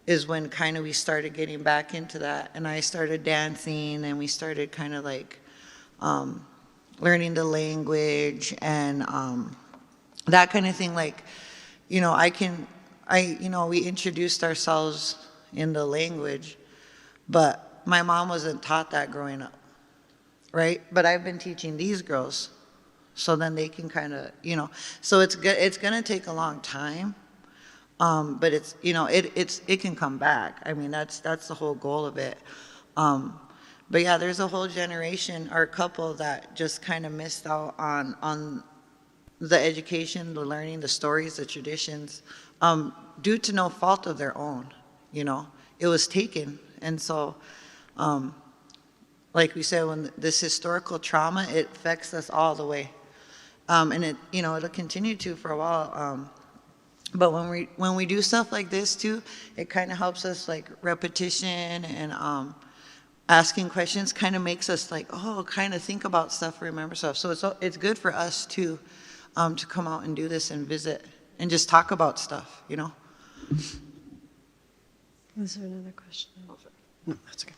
is when kind of we started getting back into that, and I started dancing, and we started kind of like learning the language and that kind of thing. Like, we introduced ourselves in the language, but my mom wasn't taught that growing up, right? But I've been teaching these girls, so then they can kind of, so it's good. It's gonna take a long time. But it's, it can come back. I mean, that's the whole goal of it. But yeah, there's a whole generation or a couple that just kind of missed out on the education, the learning, the stories, the traditions, due to no fault of their own. It was taken, and so, like we said, when this historical trauma, it affects us all the way, and it'll continue to for a while. But when we do stuff like this too, it kind of helps us, like repetition and asking questions kind of makes us like, kind of think about stuff, remember stuff. So it's good for us too, to come out and do this and visit and just talk about stuff, Was there another question? No, that's okay.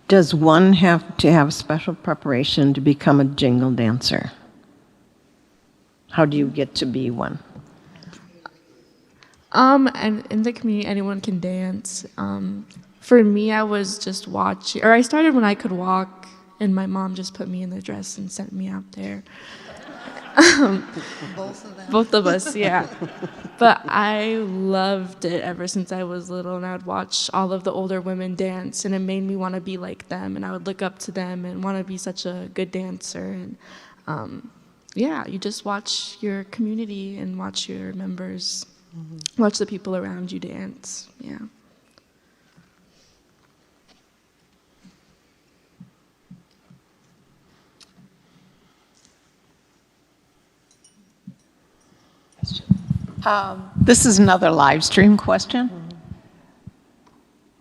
Does one have to have special preparation to become a jingle dancer? How do you get to be one? And in the community, anyone can dance. For me, I was just watching, or I started when I could walk, and my mom just put me in the dress and sent me out there. Both of them. Both of us, yeah. But I loved it ever since I was little, and I would watch all of the older women dance, and it made me want to be like them, and I would look up to them and want to be such a good dancer. And yeah, you just watch your community and watch your members, watch the people around you dance, yeah. This is another live stream question.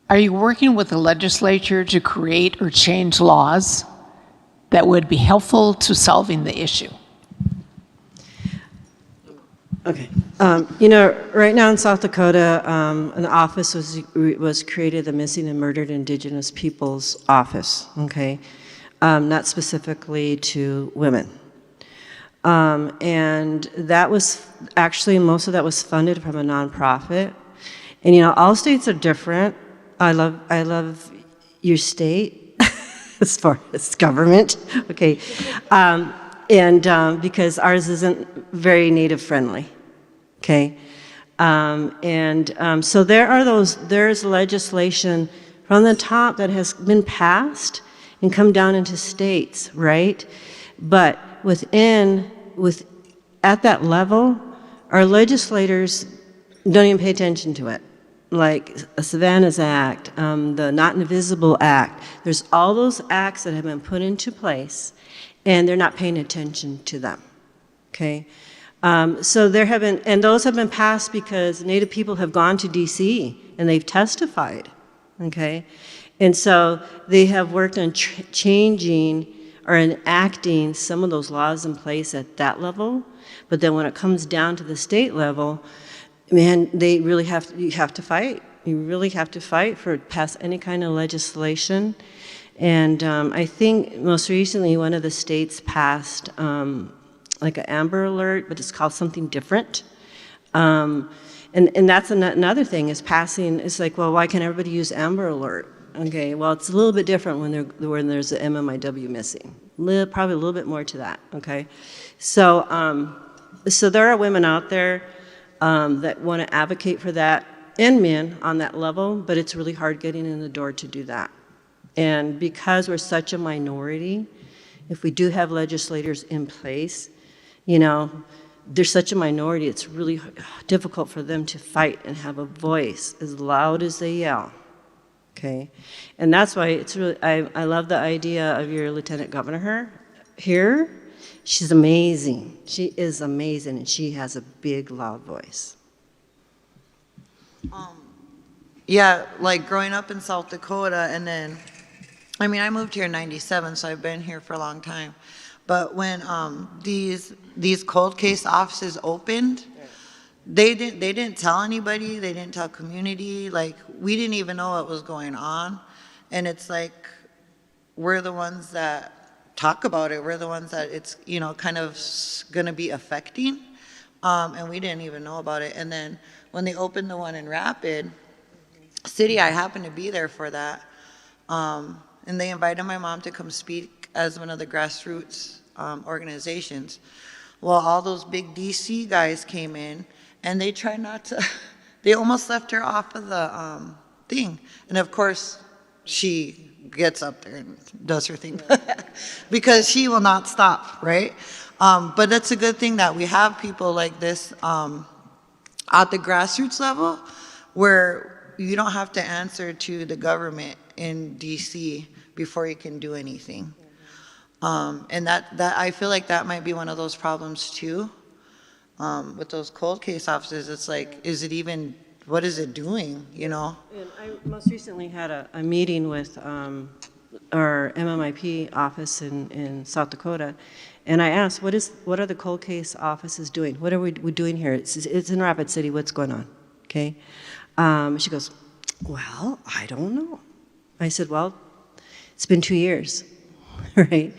Are you working with the legislature to create or change laws that would be helpful to solving the issue? Okay. Right now in South Dakota, an office was created, the Missing and Murdered Indigenous Peoples Office, okay? Not specifically to women. And that was, actually, most of that was funded from a nonprofit. And, all states are different. I love your state as far as government, okay? Because ours isn't very Native friendly, okay? So there's legislation from the top that has been passed, and come down into states, right? But at that level, our legislators don't even pay attention to it. Like Savannah's Act, the Not Invisible Act. There's all those acts that have been put into place, and they're not paying attention to them, okay? So there have been, and those have been passed because Native people have gone to DC and they've testified, okay? And so they have worked on changing or enacting some of those laws in place at that level, but then when it comes down to the state level, man, you have to fight. You really have to fight for pass any kind of legislation. And I think most recently one of the states passed like an Amber Alert, but it's called something different. And that's another thing is passing. It's like, well, why can't everybody use Amber Alert? Okay, well, it's a little bit different when there's an MMIW missing. Probably a little bit more to that. Okay, so so there are women out there that want to advocate for that, and men on that level, but it's really hard getting in the door to do that. And because we're such a minority, if we do have legislators in place, you know, they're such a minority, it's really difficult for them to fight and have a voice as loud as they yell, okay? And that's why it's really, I love the idea of your lieutenant governor here. She's amazing. She is amazing, and she has a big, loud voice. Yeah, like growing up in South Dakota, and then, I mean, I moved here in '97, so I've been here for a long time. But when these cold case offices opened, they didn't tell anybody. They didn't tell community. Like, we didn't even know what was going on. And it's like, we're the ones that talk about it. We're the ones that it's, you know, kind of going to be affecting. And we didn't even know about it. And then when they opened the one in Rapid City, I happened to be there for that. And they invited my mom to come speak as one of the grassroots organizations. Well, all those big DC guys came in, and they tried not to, they almost left her off of the thing. And of course, she gets up there and does her thing because she will not stop, right? But that's a good thing that we have people like this at the grassroots level where you don't have to answer to the government in DC before you can do anything. And that I feel like that might be one of those problems too. With those cold case officers, it's like, is it even, what is it doing, you know? And I most recently had a meeting with our MMIP office in South Dakota, and I asked, what are the cold case offices doing? What are we doing here? It's in Rapid City, what's going on, okay? She goes, well, I don't know. I said, well, it's been 2 years, right?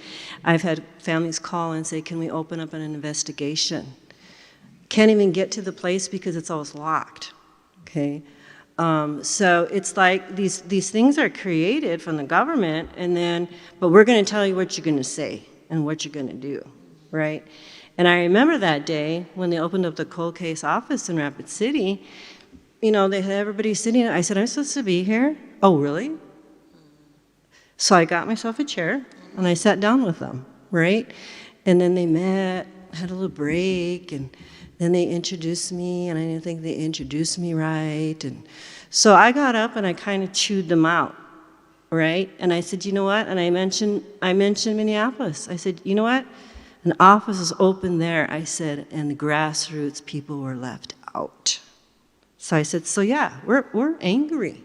I've had families call and say, can we open up an investigation? Can't even get to the place because it's always locked, okay? So it's like these things are created from the government, and then, but we're going to tell you what you're going to say and what you're going to do, right? And I remember that day when they opened up the cold case office in Rapid City, you know, they had everybody sitting. I said, I'm supposed to be here? Oh, really? So I got myself a chair, and I sat down with them, right? And then they met, had a little break, and then they introduced me, and I didn't think they introduced me right. And so I got up and I kind of chewed them out, right? And I said, you know what? And I mentioned Minneapolis. I said, you know what? An office is open there, I said, and the grassroots people were left out. So I said, so yeah, we're angry,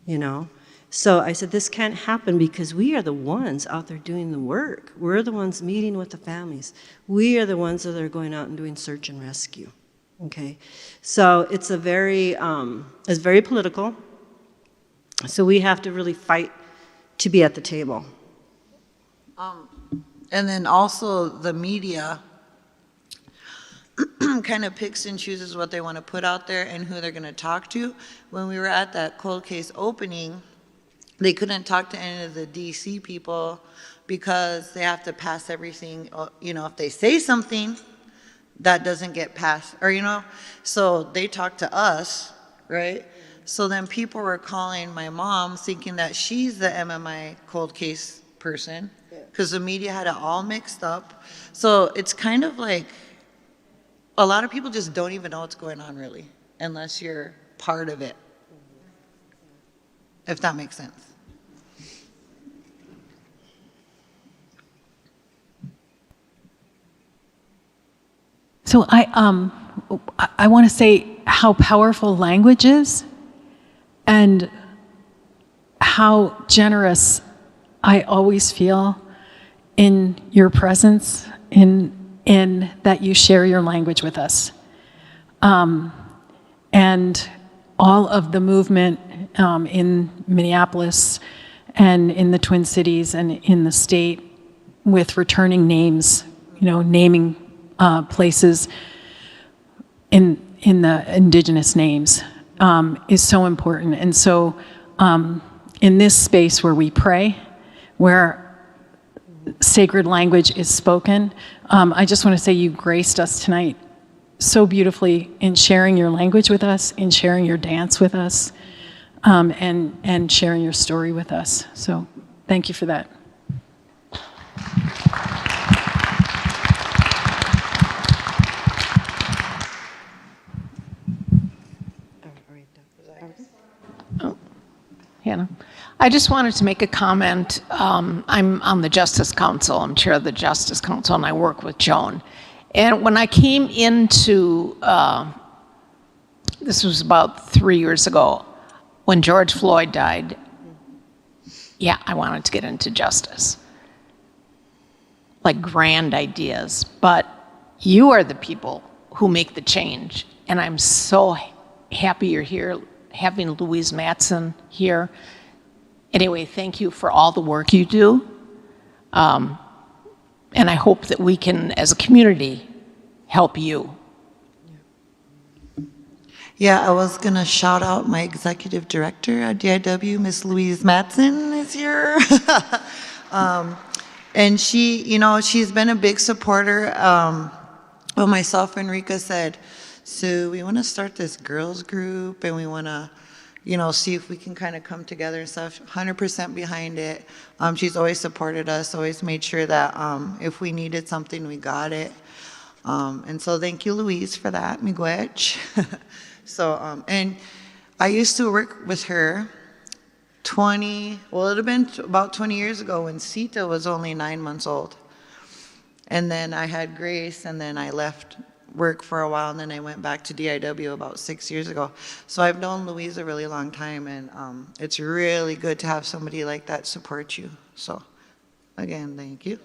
you know? So I said, this can't happen because we are the ones out there doing the work. We're the ones meeting with the families. We are the ones that are going out and doing search and rescue, okay? So it's it's very political. So we have to really fight to be at the table. And then also the media kind of picks and chooses what they want to put out there and who they're going to talk to. When we were at that cold case opening, they couldn't talk to any of the DC people because they have to pass everything, you know, if they say something, that doesn't get passed, or, you know, so they talk to us, right? So then people were calling my mom thinking that she's the MMI cold case person because the media had it all mixed up. So it's kind of like a lot of people just don't even know what's going on really unless you're part of it, if that makes sense. So I want to say how powerful language is and how generous I always feel in your presence, in that you share your language with us. And all of the movement in Minneapolis and in the Twin Cities and in the state with returning names, naming places in the indigenous names is so important. And so in this space where we pray, where sacred language is spoken, I just want to say you graced us tonight so beautifully in sharing your language with us, in sharing your dance with us, and sharing your story with us. So thank you for that. Hannah. I just wanted to make a comment. I'm on the Justice Council. I'm chair of the Justice Council, and I work with Joan. And when I came into, this was about 3 years ago, when George Floyd died, yeah, I wanted to get into justice. Like grand ideas. But you are the people who make the change. And I'm so happy you're here, having Louise Mattson here. Anyway, thank you for all the work you do. And I hope that we can, as a community, help you. Yeah, I was going to shout out my executive director at DIW, Miss Louise Mattson is here. And she, she's been a big supporter. Well, myself and Rika said, so we want to start this girls group and we want to, see if we can kind of come together and stuff. 100% behind it. She's always supported us, always made sure that if we needed something, we got it. And so thank you, Louise, for that, miigwech. So, and I used to work with her it would have been about 20 years ago when Sita was only 9 months old. And then I had Grace, and then I left work for a while, and then I went back to DIW about 6 years ago. So I've known Louise a really long time, and it's really good to have somebody like that support you. So again, thank you.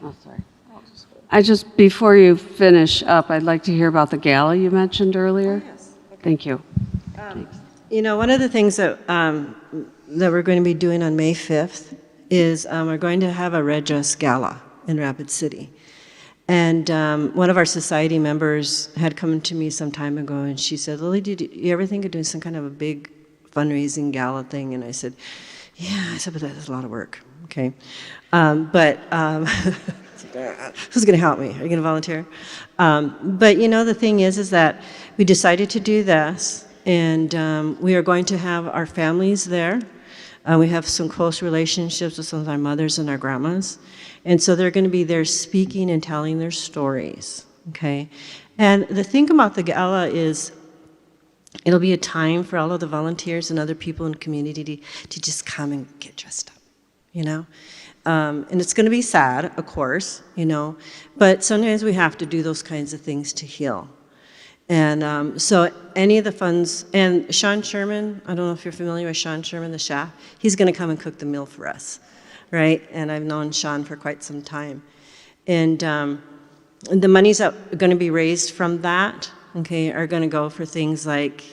Oh, sorry. Before you finish up, I'd like to hear about the gala you mentioned earlier. Oh, yes. Okay. Thank you. One of the things that we're going to be doing on May 5th is we're going to have a Red Dress Gala in Rapid City. And one of our society members had come to me some time ago, and she said, Lily, did you ever think of doing some kind of a big fundraising gala thing? And I said, yeah. I said, but that's a lot of work. Okay. Who's going to help me? Are you going to volunteer? But the thing is that we decided to do this, and we are going to have our families there. We have some close relationships with some of our mothers and our grandmas, and so they're going to be there speaking and telling their stories. Okay, and the thing about the gala is it'll be a time for all of the volunteers and other people in the community to just come and get dressed up. And it's going to be sad, of course, but sometimes we have to do those kinds of things to heal. And so any of the funds, and Sean Sherman, I don't know if you're familiar with Sean Sherman, the chef, he's going to come and cook the meal for us, right? And I've known Sean for quite some time. And the monies that are going to be raised from that, okay, are going to go for things like,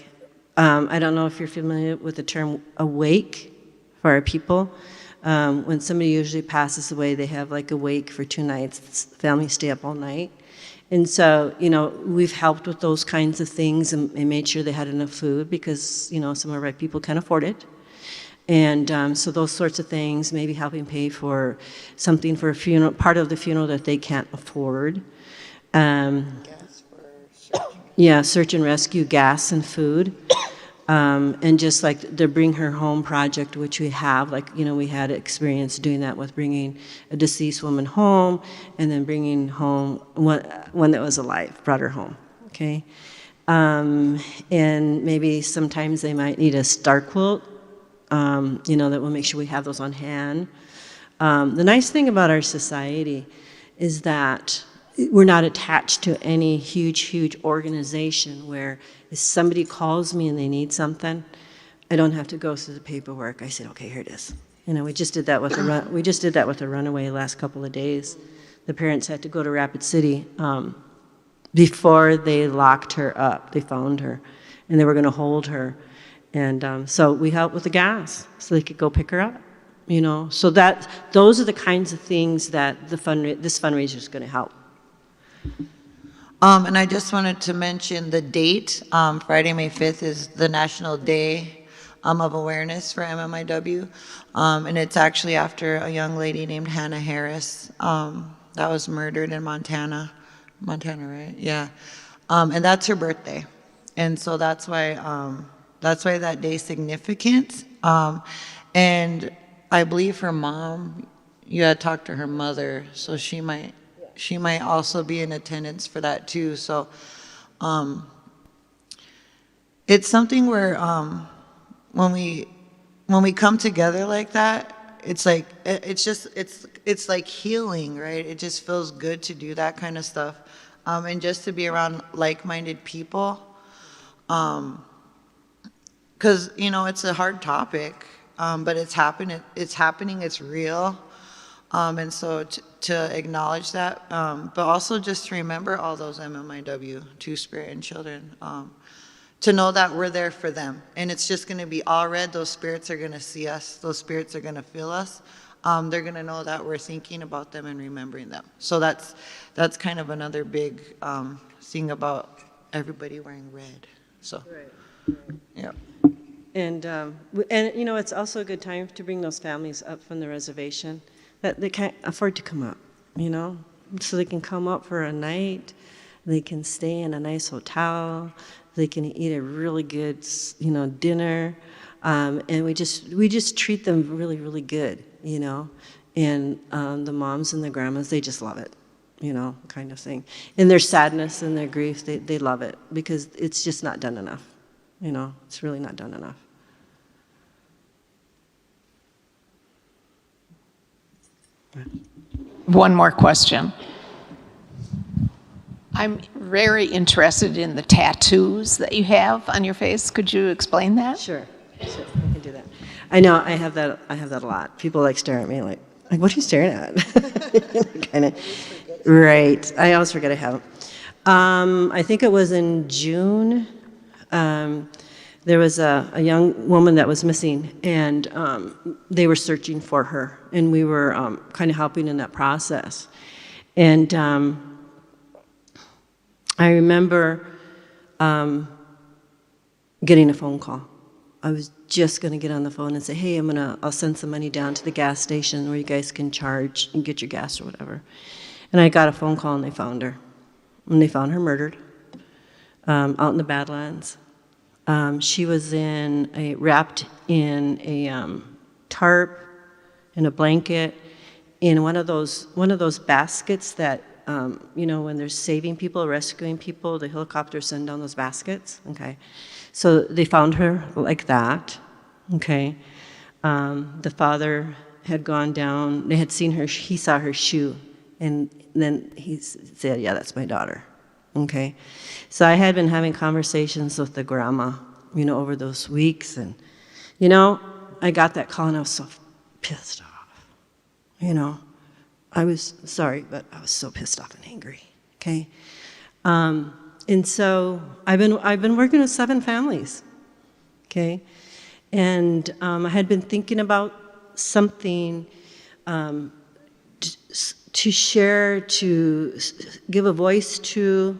I don't know if you're familiar with the term awake for our people. When somebody usually passes away, they have like a wake for 2 nights. Families stay up all night. And so, you know, we've helped with those kinds of things and made sure they had enough food because, you know, some of our people can't afford it. And so those sorts of things, maybe helping pay for something for a funeral, part of the funeral that they can't afford. Yeah, search and rescue, gas and food. And just like the Bring Her Home project, which we have, like, you know, we had experience doing that with bringing a deceased woman home and then bringing home one that was alive, brought her home, okay? And maybe sometimes they might need a star quilt, you know, that we'll make sure we have those on hand. The nice thing about our society is that we're not attached to any huge organization where if somebody calls me and they need something, I don't have to go through the paperwork. I said, okay, here it is. You know, we just did that with a runaway last couple of days. The parents had to go to Rapid City before they locked her up. They found her, and they were going to hold her. And so we helped with the gas so they could go pick her up. You know, so those are the kinds of things that this fundraiser is going to help. And I just wanted to mention the date. Friday, May 5th is the National Day of Awareness for MMIW. And it's actually after a young lady named Hannah Harris that was murdered in Montana. Montana, right? Yeah. And that's her birthday. And so that's why that day is significant. And I believe her mom, you had talked to her mother, so she might also be in attendance for that too. So it's something where when we come together like that, it's like it's like healing, right? It just feels good to do that kind of stuff, and just to be around like-minded people, because you know it's a hard topic, but it's happening, it's real. And so to acknowledge that, but also just to remember all those MMIW, Two-Spirit and children, to know that we're there for them. And it's just going to be all red. Those spirits are going to see us. Those spirits are going to feel us. They're going to know that we're thinking about them and remembering them. So that's kind of another big thing about everybody wearing red. So, right. Yeah. And you know, it's also a good time to bring those families up from the reservation that they can't afford to come up, you know? So they can come up for a night, they can stay in a nice hotel, they can eat a really good, you know, dinner, and we just treat them really, really good, you know? And the moms and the grandmas, they just love it, you know, kind of thing. In their sadness and their grief, they love it because it's just not done enough, you know? It's really not done enough. One more question. I'm very interested in the tattoos that you have on your face. Could you explain that? Sure, I can do that. I know I have that a lot. People like stare at me like what are you staring at? Kind of. Right. I always forget I have them. I think it was in June. There was a young woman that was missing, and they were searching for her, and we were kind of helping in that process. And I remember getting a phone call. I was just going to get on the phone and say, hey, I'll send some money down to the gas station where you guys can charge and get your gas or whatever. And I got a phone call, and they found her. And they found her murdered out in the Badlands. She was wrapped in a tarp and a blanket in one of those baskets that you know, when they're saving people, rescuing people, the helicopters send down those baskets. Okay, so they found her like that. Okay, the father had gone down. They had seen her. He saw her shoe, and then he said, "Yeah, that's my daughter." Okay, so I had been having conversations with the grandma, you know, over those weeks, and you know, I got that call, and I was so pissed off. You know, I was sorry, but I was so pissed off and angry. Okay, and so I've been working with 7 families. Okay, and I had been thinking about something to share, to give a voice to.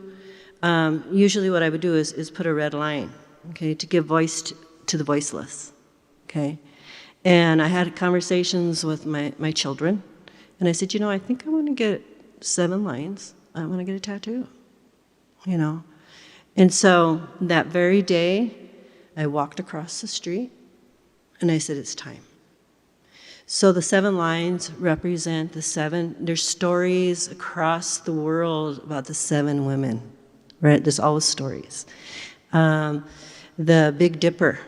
Usually what I would do is put a red line, okay, to give voice to the voiceless, okay? And I had conversations with my children, and I said, I think I want to get 7 lines. I want to get a tattoo, And so that very day, I walked across the street, and I said, it's time. So the 7 lines represent there's stories across the world about the 7 women, right? There's always stories. The Big Dipper,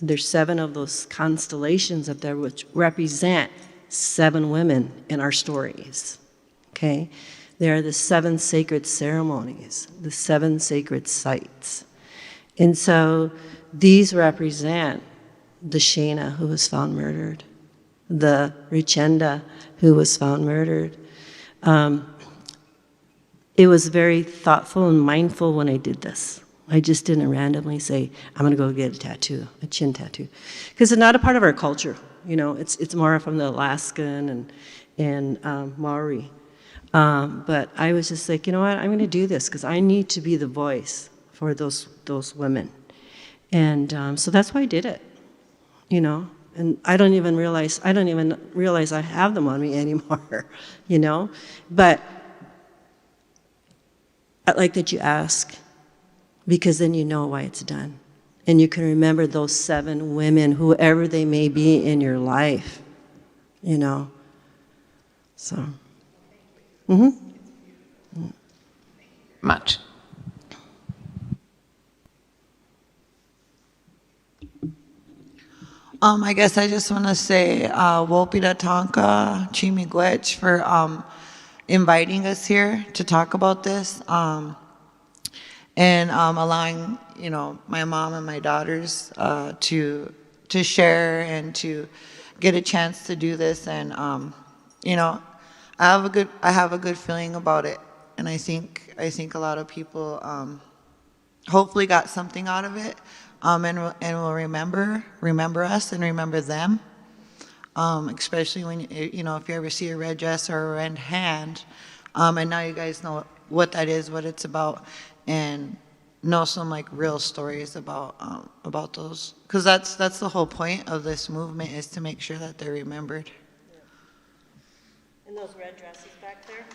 there's 7 of those constellations up there which represent 7 women in our stories, okay? They are the 7 sacred ceremonies, the 7 sacred sites. And so these represent the Shana who was found murdered, the Richenda who was found murdered. It was very thoughtful and mindful when I did this. I just didn't randomly say, I'm going to go get a tattoo, a chin tattoo. Because it's not a part of our culture. It's more from the Alaskan and Maori. But I was just like, I'm going to do this because I need to be the voice for those women. And so that's why I did it, And I don't even realize I have them on me anymore, But I like that you ask, because then you know why it's done. And you can remember those 7 women, whoever they may be in your life, So, Much. I guess I just want to say Wopida Tonka Chimigwech for inviting us here to talk about this and allowing my mom and my daughters to share and to get a chance to do this. And I have a good feeling about it, and I think a lot of people hopefully got something out of it. And will remember us and remember them, especially when, if you ever see a red dress or a red hand, and now you guys know what that is, what it's about, and know some real stories about those, because that's the whole point of this movement, is to make sure that they're remembered. And those red dresses back there?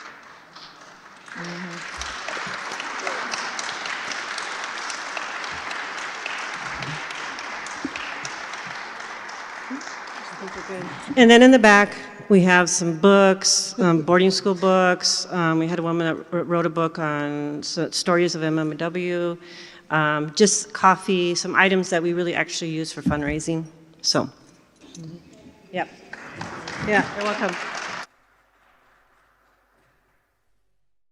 And then in the back, we have some books, boarding school books. We had a woman that wrote a book on stories of MMW, just coffee, some items that we really actually use for fundraising. So, yeah. Yeah, you're welcome.